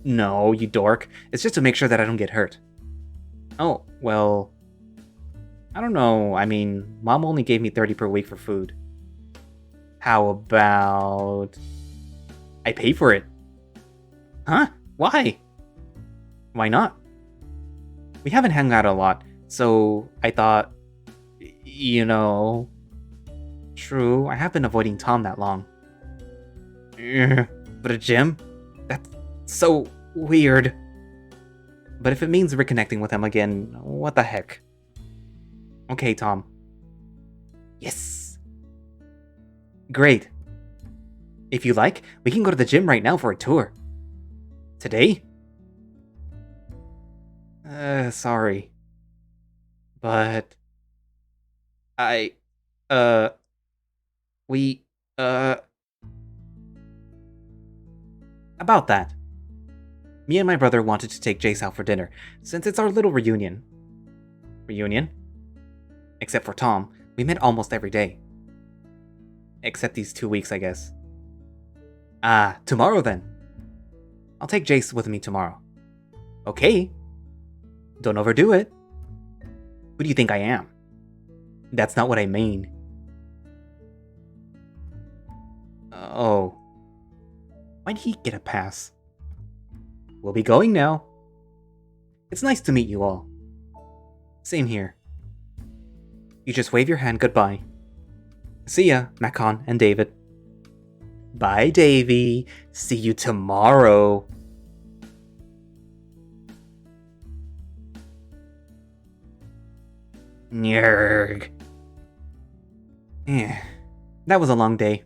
No, you dork. It's just to make sure that I don't get hurt. Oh, well... I don't know. I mean, Mom only gave me 30 per week for food. How about... I pay for it. Huh? Why? Why not? We haven't hung out a lot, so I thought... You know... True, I have been avoiding Tom that long. But a gym? That's so weird. But if it means reconnecting with him again, what the heck? Okay, Tom. Yes! Great. If you like, we can go to the gym right now for a tour. Today? Sorry. But... About that. Me and my brother wanted to take Jace out for dinner, since it's our little reunion. Reunion? Except for Tom, we met almost every day. Except these 2 weeks, I guess. Tomorrow then. I'll take Jace with me tomorrow. Okay. Don't overdo it. Who do you think I am? That's not what I mean. Oh. Why'd he get a pass? We'll be going now. It's nice to meet you all. Same here. You just wave your hand goodbye. See ya, Maccon and David. Bye, Davy. See you tomorrow. Nyerg. That was a long day.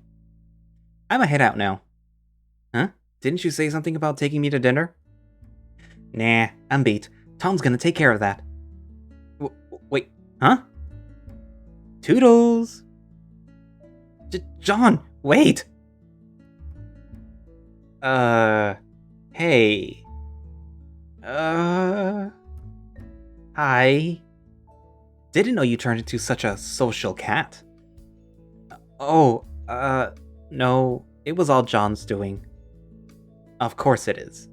I'ma head out now. Huh? Didn't you say something about taking me to dinner? Nah, I'm beat. Tom's gonna take care of that. Wait, huh? Toodles! John, wait! Hey. I didn't know you turned into such a social cat. Oh, no, it was all John's doing. Of course it is.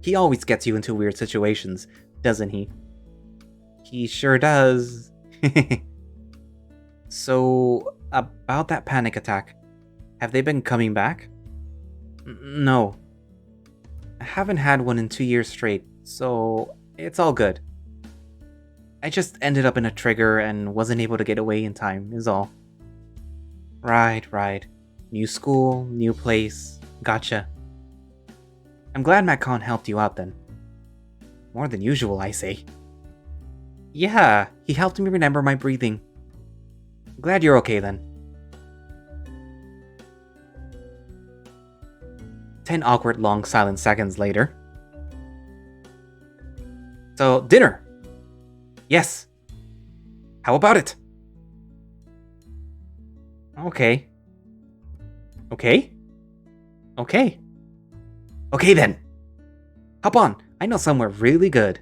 He always gets you into weird situations, doesn't he? He sure does. So, about that panic attack, have they been coming back? No. I haven't had one in 2 years straight, so it's all good. I just ended up in a trigger and wasn't able to get away in time, is all. Right. New school, new place. Gotcha. I'm glad Maccon helped you out then. More than usual, I say. Yeah, he helped me remember my breathing. Glad you're okay then. 10 awkward long silent seconds later. So, dinner! Yes! How about it? Okay. Okay then! Hop on, I know somewhere really good.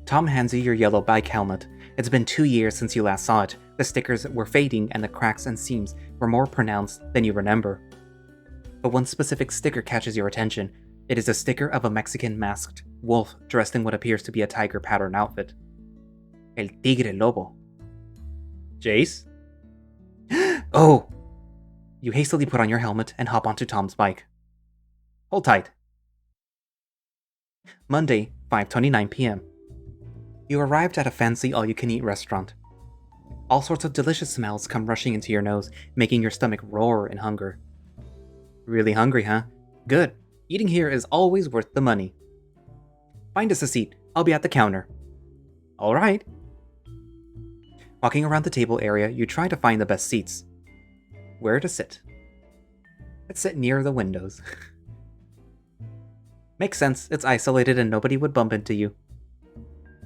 Tom hands you your yellow bike helmet. It's been 2 years since you last saw it. The stickers were fading and the cracks and seams were more pronounced than you remember. But one specific sticker catches your attention. It is a sticker of a Mexican masked wolf dressed in what appears to be a tiger pattern outfit. El Tigre Lobo. Jace? Oh! You hastily put on your helmet and hop onto Tom's bike. Hold tight. Monday, 5:29 p.m. You arrived at a fancy all-you-can-eat restaurant. All sorts of delicious smells come rushing into your nose, making your stomach roar in hunger. Really hungry, huh? Good. Eating here is always worth the money. Find us a seat. I'll be at the counter. All right. Walking around the table area, you try to find the best seats. Where to sit? Let's sit near the windows. Makes sense, it's isolated and nobody would bump into you.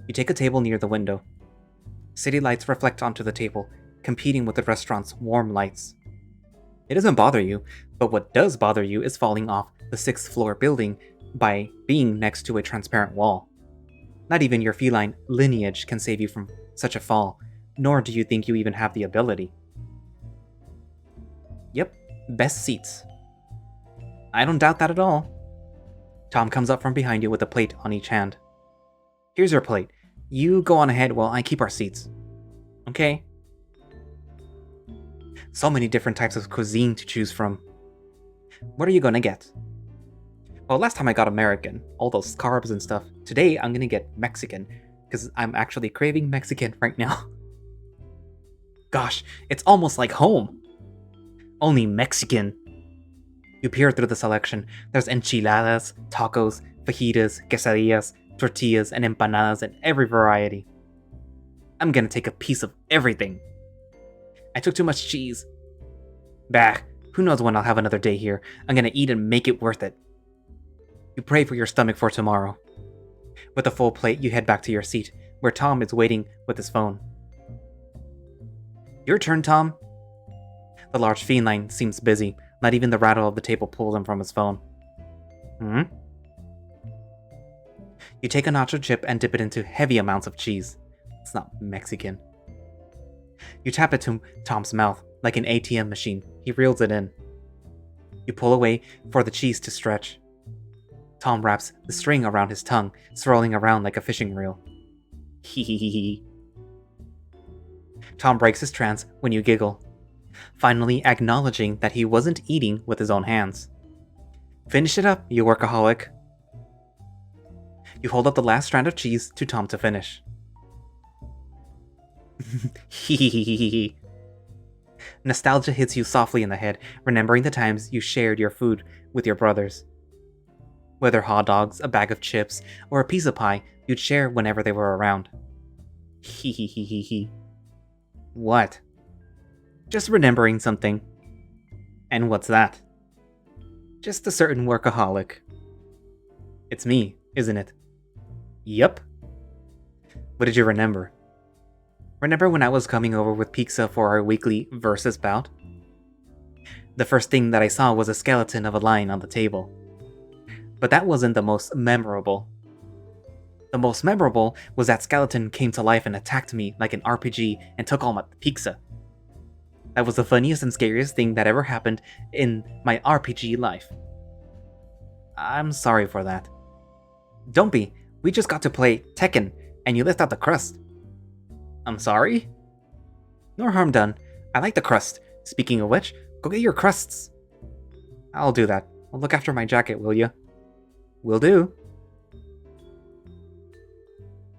You take a table near the window. City lights reflect onto the table, competing with the restaurant's warm lights. It doesn't bother you, but what does bother you is falling off the 6th floor building by being next to a transparent wall. Not even your feline lineage can save you from such a fall, nor do you think you even have the ability. Yep, best seats. I don't doubt that at all. Tom comes up from behind you with a plate on each hand. Here's your plate. You go on ahead while I keep our seats. Okay? So many different types of cuisine to choose from. What are you gonna get? Well, last time I got American, all those carbs and stuff. Today I'm gonna get Mexican, because I'm actually craving Mexican right now. Gosh, it's almost like home. Only Mexican. You peer through the selection. There's enchiladas, tacos, fajitas, quesadillas, tortillas, and empanadas in every variety. I'm gonna take a piece of everything. I took too much cheese. Bah, who knows when I'll have another day here. I'm gonna eat and make it worth it. You pray for your stomach for tomorrow. With a full plate, you head back to your seat, where Tom is waiting with his phone. Your turn, Tom. The large feline seems busy. Not even the rattle of the table pulls him from his phone. You take a nacho chip and dip it into heavy amounts of cheese. It's not Mexican. You tap it to Tom's mouth, like an ATM machine. He reels it in. You pull away for the cheese to stretch. Tom wraps the string around his tongue, swirling around like a fishing reel. Hee. Tom breaks his trance when you giggle, finally acknowledging that he wasn't eating with his own hands. Finish it up, you workaholic. You hold up the last strand of cheese to Tom to finish. Hehehehe. Nostalgia hits you softly in the head, remembering the times you shared your food with your brothers. Whether hot dogs, a bag of chips, or a piece of pie, you'd share whenever they were around. Hehehehe. What? Just remembering something. And what's that? Just a certain workaholic. It's me, isn't it? Yup. What did you remember? Remember when I was coming over with pizza for our weekly versus bout? The first thing that I saw was a skeleton of a lion on the table. But that wasn't the most memorable. The most memorable was that skeleton came to life and attacked me like an RPG and took all my pizza. That was the funniest and scariest thing that ever happened in my RPG life. I'm sorry for that. Don't be. We just got to play Tekken, and you left out the crust. I'm sorry? No harm done. I like the crust. Speaking of which, go get your crusts. I'll do that. I'll look after my jacket, will you? Will do.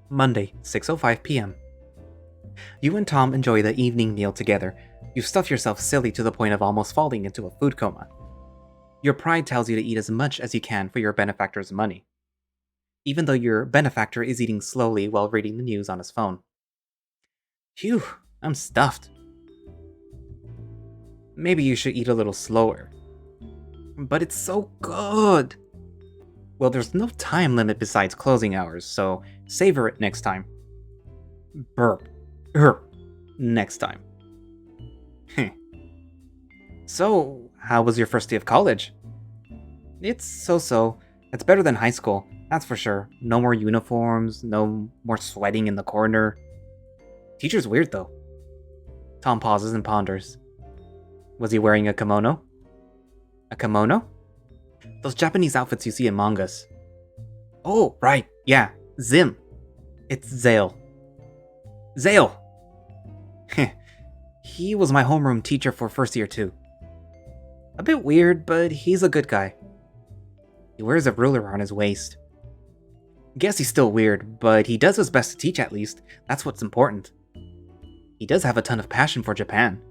Monday, 6:05 p.m. You and Tom enjoy the evening meal together. You stuff yourself silly to the point of almost falling into a food coma. Your pride tells you to eat as much as you can for your benefactor's money, even though your benefactor is eating slowly while reading the news on his phone. Phew, I'm stuffed. Maybe you should eat a little slower. But it's so good! Well, there's no time limit besides closing hours, so savor it next time. Burp. Next time. So, how was your first day of college? It's so-so. It's better than high school, that's for sure. No more uniforms, no more sweating in the corner. Teacher's weird, though. Tom pauses and ponders. Was he wearing a kimono? A kimono? Those Japanese outfits you see in mangas. Oh, right, yeah, Zim. It's Zale. Zale! He was my homeroom teacher for first year too. A bit weird, but he's a good guy. He wears a ruler around his waist. Guess he's still weird, but he does his best to teach at least. That's what's important. He does have a ton of passion for Japan.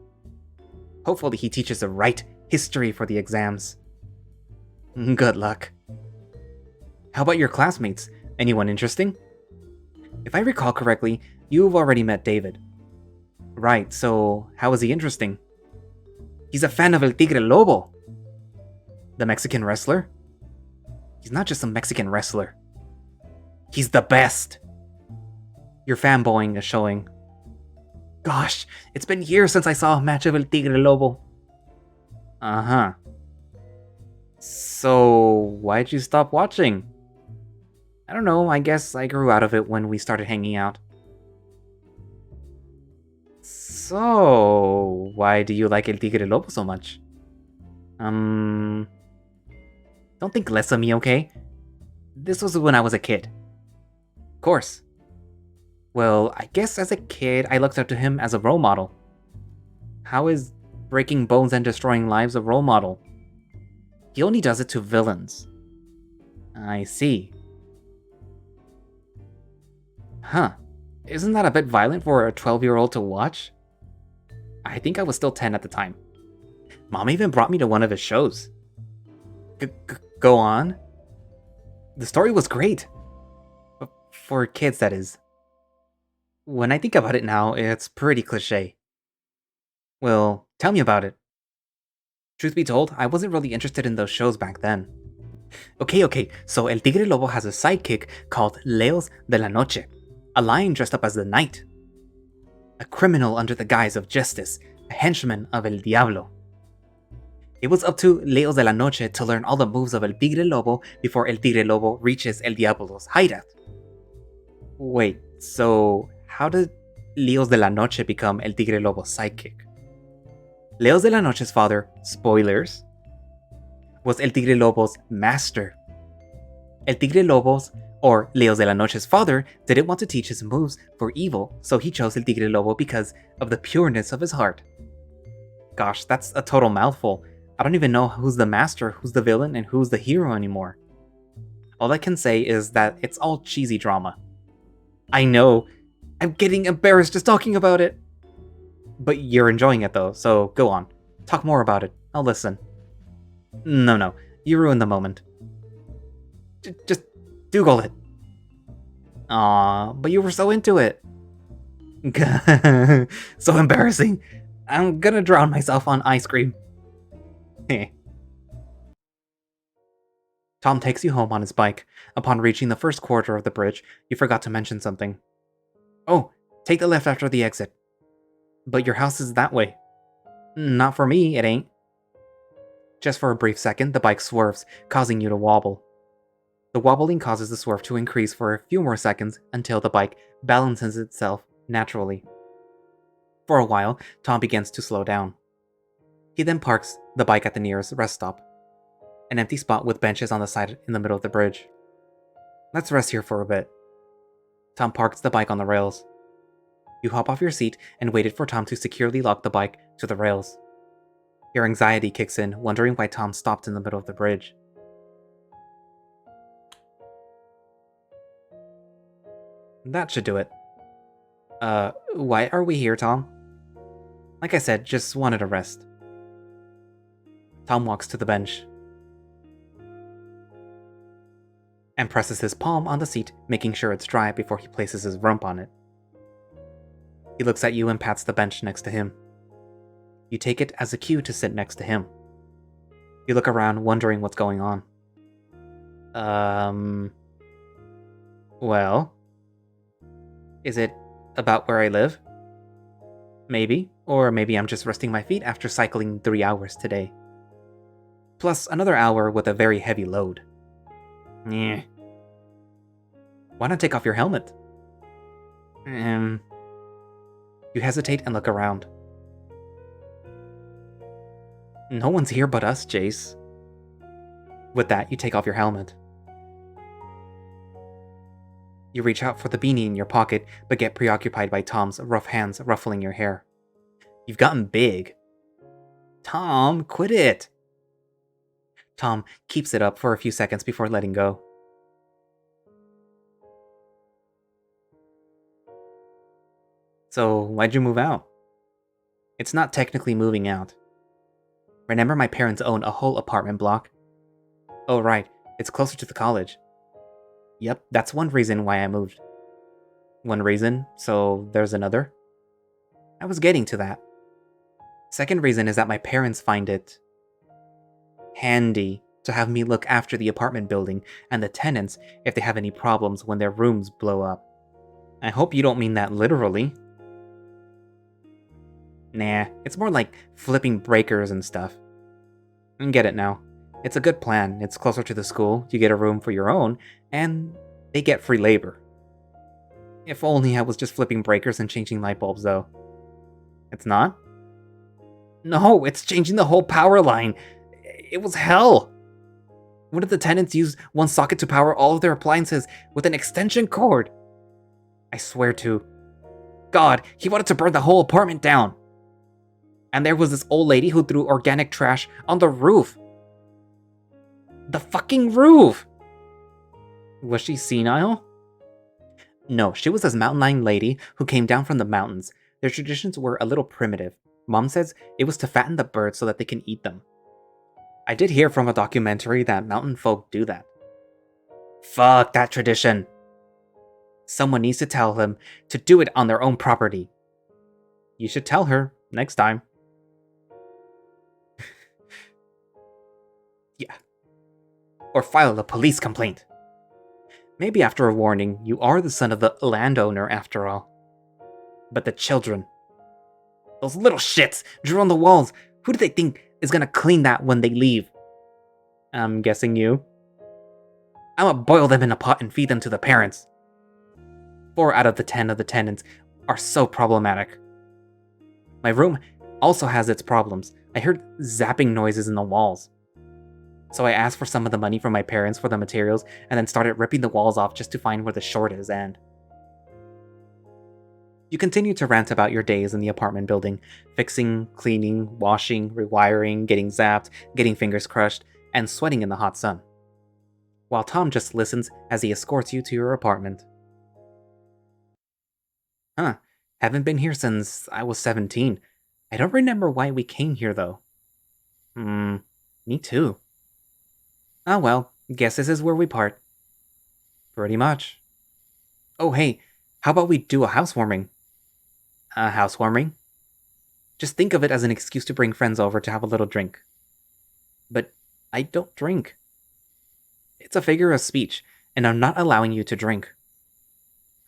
Hopefully he teaches the right history for the exams. Good luck. How about your classmates? Anyone interesting? If I recall correctly, you've already met David. Right, so how is he interesting? He's a fan of El Tigre Lobo. The Mexican wrestler? He's not just a Mexican wrestler. He's the best. Your fanboying is showing. Gosh, it's been years since I saw a match of El Tigre Lobo. Uh-huh. So, why'd you stop watching? I don't know, I guess I grew out of it when we started hanging out. So, why do you like El Tigre Lobo so much? Don't think less of me, okay? This was when I was a kid. Of course. Well, I guess as a kid, I looked up to him as a role model. How is breaking bones and destroying lives a role model? He only does it to villains. I see. Huh. Isn't that a bit violent for a 12-year-old to watch? I think I was still 10 at the time. Mom even brought me to one of his shows. Go on? The story was great. For kids, that is. When I think about it now, it's pretty cliché. Well, tell me about it. Truth be told, I wasn't really interested in those shows back then. Okay, so El Tigre Lobo has a sidekick called Leos de la Noche, a lion dressed up as the night. A criminal under the guise of justice, a henchman of El Diablo. It was up to Leos de la Noche to learn all the moves of El Tigre Lobo before El Tigre Lobo reaches El Diablo's hideout. Wait, so how did Leos de la Noche become El Tigre Lobo's sidekick? Leos de la Noche's father, spoilers, was El Tigre Lobo's master. El Tigre Lobo's, or Leos de la Noche's father, didn't want to teach his moves for evil, so he chose El Tigre Lobo because of the pureness of his heart. Gosh, that's a total mouthful. I don't even know who's the master, who's the villain, and who's the hero anymore. All I can say is that it's all cheesy drama. I know, I'm getting embarrassed just talking about it. But you're enjoying it though, so go on. Talk more about it. I'll listen. No, you ruined the moment. Just Google it. Aw, but you were so into it. So embarrassing. I'm gonna drown myself on ice cream. Tom takes you home on his bike. Upon reaching the first quarter of the bridge, you forgot to mention something. Oh, take the left after the exit. But your house is that way. Not for me, it ain't. Just for a brief second, the bike swerves, causing you to wobble. The wobbling causes the swerve to increase for a few more seconds until the bike balances itself naturally. For a while, Tom begins to slow down. He then parks the bike at the nearest rest stop, an empty spot with benches on the side in the middle of the bridge. Let's rest here for a bit. Tom parks the bike on the rails. You hop off your seat and waited for Tom to securely lock the bike to the rails. Your anxiety kicks in, wondering why Tom stopped in the middle of the bridge. That should do it. Why are we here, Tom? Like I said, just wanted a rest. Tom walks to the bench and presses his palm on the seat, making sure it's dry before he places his rump on it. He looks at you and pats the bench next to him. You take it as a cue to sit next to him. You look around, wondering what's going on. Well... Is it about where I live? Maybe. Or maybe I'm just resting my feet after cycling 3 hours today. Plus another hour with a very heavy load. Yeah. Why not take off your helmet? You hesitate and look around. No one's here but us, Jace. With that, you take off your helmet. You reach out for the beanie in your pocket, but get preoccupied by Tom's rough hands ruffling your hair. You've gotten big. Tom, quit it! Tom keeps it up for a few seconds before letting go. So, why'd you move out? It's not technically moving out. Remember my parents own a whole apartment block? Oh right, it's closer to the college. Yep, that's one reason why I moved. One reason, so there's another? I was getting to that. Second reason is that my parents find it handy to have me look after the apartment building and the tenants if they have any problems when their rooms blow up. I hope you don't mean that literally. Nah, it's more like flipping breakers and stuff. I get it now. It's a good plan. It's closer to the school, you get a room for your own, and they get free labor. If only I was just flipping breakers and changing light bulbs, though. It's not? No, it's changing the whole power line. It was hell. What if the tenants use one socket to power all of their appliances with an extension cord? I swear to God, he wanted to burn the whole apartment down. And there was this old lady who threw organic trash on the roof. The fucking roof! Was she senile? No, she was this mountain lion lady who came down from the mountains. Their traditions were a little primitive. Mom says it was to fatten the birds so that they can eat them. I did hear from a documentary that mountain folk do that. Fuck that tradition. Someone needs to tell them to do it on their own property. You should tell her next time. Yeah. Or file a police complaint. Maybe after a warning, you are the son of the landowner after all. But the children... Those little shits drew on the walls. Who do they think is gonna clean that when they leave? I'm guessing you. I'ma boil them in a pot and feed them to the parents. 4 out of the 10 of the tenants are so problematic. My room also has its problems. I heard zapping noises in the walls. So I asked for some of the money from my parents for the materials and then started ripping the walls off just to find where the short is and... You continue to rant about your days in the apartment building, fixing, cleaning, washing, rewiring, getting zapped, getting fingers crushed, and sweating in the hot sun. While Tom just listens as he escorts you to your apartment. Huh, haven't been here since I was 17. I don't remember why we came here though. Me too. Oh well, guess this is where we part. Pretty much. Oh hey, how about we do a housewarming? A housewarming? Just think of it as an excuse to bring friends over to have a little drink. But I don't drink. It's a figure of speech, and I'm not allowing you to drink.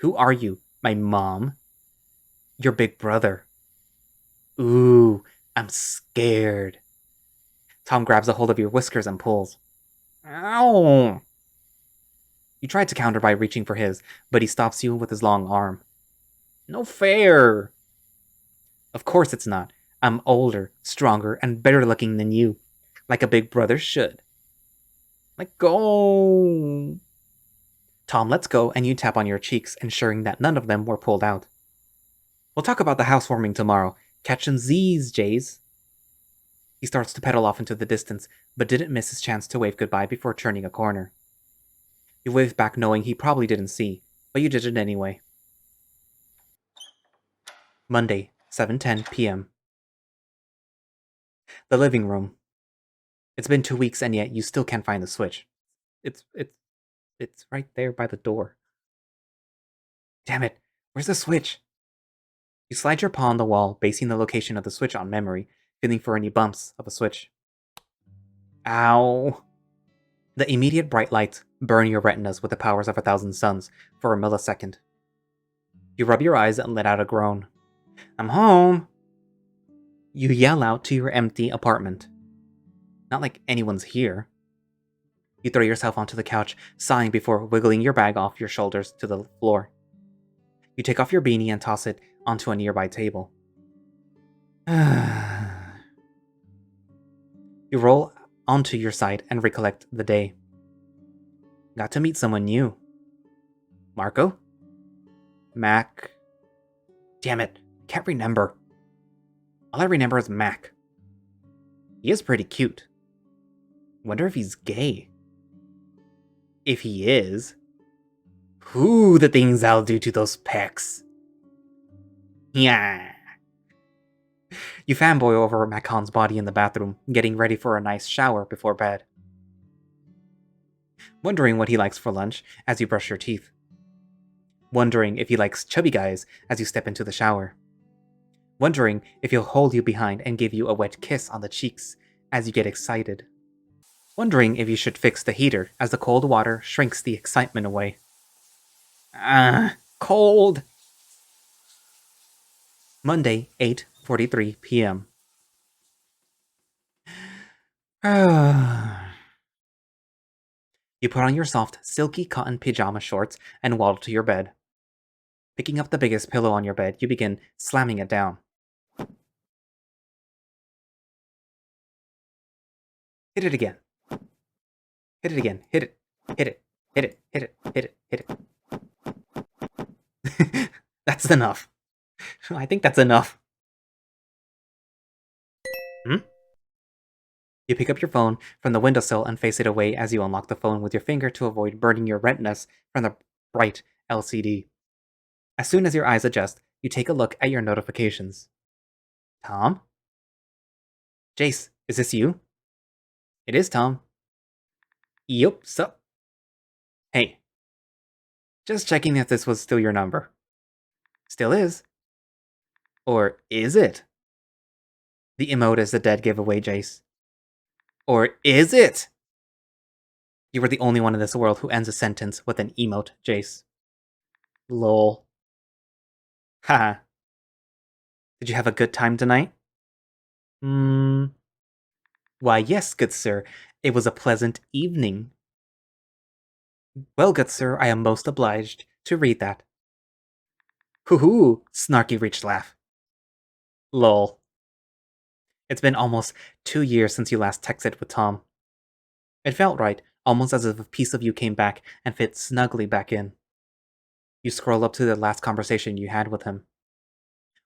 Who are you? My mom? Your big brother. Ooh, I'm scared. Tom grabs a hold of your whiskers and pulls. Ow! You try to counter by reaching for his, but he stops you with his long arm. No fair! Of course it's not. I'm older, stronger, and better looking than you. Like a big brother should. Let go! Tom lets go and you tap on your cheeks, ensuring that none of them were pulled out. We'll talk about the housewarming tomorrow. Catching Z's, Jays. He starts to pedal off into the distance, but didn't miss his chance to wave goodbye before turning a corner. You waved back knowing he probably didn't see, but you did it anyway. Monday, 7:10 p.m. The living room. It's been 2 weeks and yet you still can't find the switch. It's right there by the door. Damn it, where's the switch? You slide your paw on the wall, basing the location of the switch on memory, feeling for any bumps of a switch. Ow. The immediate bright lights burn your retinas with the powers of 1,000 suns for a millisecond. You rub your eyes and let out a groan. I'm home! You yell out to your empty apartment. Not like anyone's here. You throw yourself onto the couch, sighing before wiggling your bag off your shoulders to the floor. You take off your beanie and toss it onto a nearby table. You roll onto your side and recollect the day. Got to meet someone new. Marco? Mac? Damn it, can't remember. All I remember is Mac. He is pretty cute. Wonder if he's gay. If he is, ooh, the things I'll do to those pecs. Yeah. You fanboy over Maccon's body in the bathroom, getting ready for a nice shower before bed. Wondering what he likes for lunch as you brush your teeth. Wondering if he likes chubby guys as you step into the shower. Wondering if he'll hold you behind and give you a wet kiss on the cheeks as you get excited. Wondering if you should fix the heater as the cold water shrinks the excitement away. Cold! Monday, 8:43 p.m. You put on your soft, silky cotton pajama shorts and waddle to your bed. Picking up the biggest pillow on your bed, you begin slamming it down. Hit it again. Hit it again. Hit it. Hit it. Hit it. Hit it. Hit it. Hit it. That's enough. I think that's enough. You pick up your phone from the windowsill and face it away as you unlock the phone with your finger to avoid burning your retinas from the bright LCD. As soon as your eyes adjust, you take a look at your notifications. Tom? Jace, is this you? It is, Tom. Yup, sup? Hey. Just checking if this was still your number. Still is. Or is it? The emote is a dead giveaway, Jace. Or is it? You were the only one in this world who ends a sentence with an emote, Jace. Lol. Haha. Did you have a good time tonight? Why, yes, good sir. It was a pleasant evening. Well, good sir, I am most obliged to read that. Hoo-hoo, snarky reached laugh. Lol. It's been almost 2 years since you last texted with Tom. It felt right, almost as if a piece of you came back and fit snugly back in. You scroll up to the last conversation you had with him.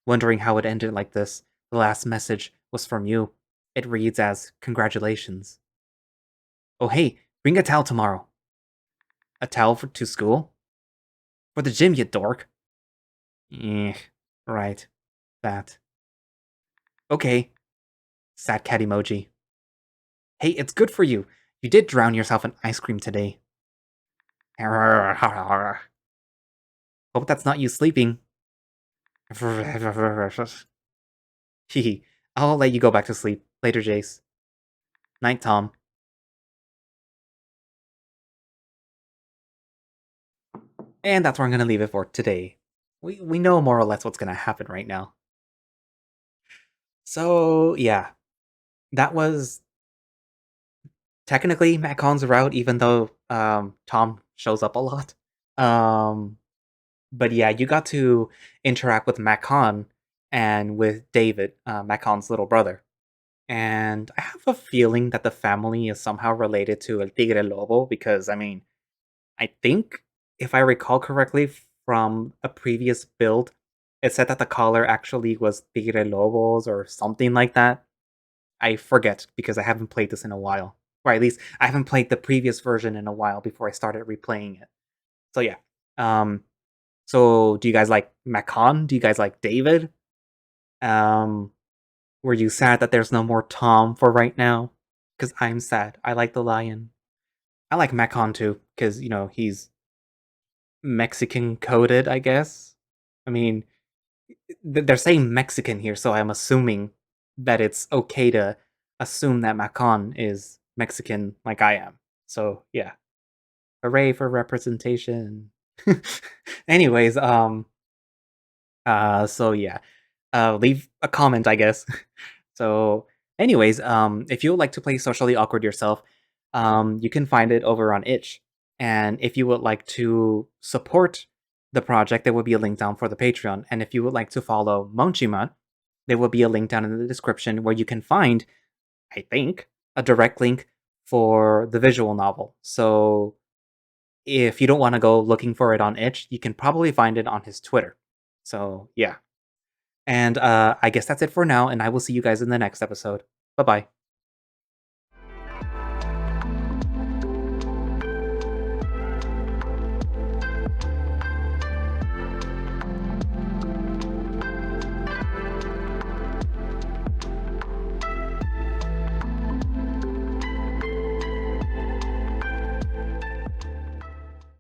Wondering how it ended like this, the last message was from you. It reads as, congratulations. Oh hey, bring a towel tomorrow. A towel to school? For the gym, you dork. Right. That. Okay. Sad cat emoji. Hey, it's good for you. You did drown yourself in ice cream today. Hope that's not you sleeping. Hehe. I'll let you go back to sleep. Later, Jace. Night, Tom. And that's where I'm going to leave it for today. We know more or less what's going to happen right now. So, yeah. That was technically Maccon's route, even though Tom shows up a lot. Um, but yeah, you got to interact with Maccon and with David, Maccon's little brother. And I have a feeling that the family is somehow related to El Tigre Lobo because, I mean, I think if I recall correctly from a previous build, it said that the collar actually was Tigre Lobos or something like that. I forget because I haven't played this in a while. Or at least I haven't played the previous version in a while before I started replaying it. So yeah. Um so do you guys like Maccon? Do you guys like David? Um were you sad that there's no more Tom for right now? Because I'm sad. I like the lion. I like Maccon too, because he's Mexican coded, I guess. I mean, they're saying Mexican here, so I'm assuming that it's okay to assume that Maccon is Mexican like I am. So yeah, hooray for representation. Anyways, so yeah, leave a comment, I guess. So, anyways, if you would like to play Socially Awkward yourself, you can find it over on Itch. And if you would like to support the project, there will be a link down for the Patreon. And if you would like to follow Monchimutt, there will be a link down in the description where you can find, I think, a direct link for the visual novel. So if you don't want to go looking for it on Itch, you can probably find it on his Twitter. So yeah. And I guess that's it for now, and I will see you guys in the next episode. Bye bye.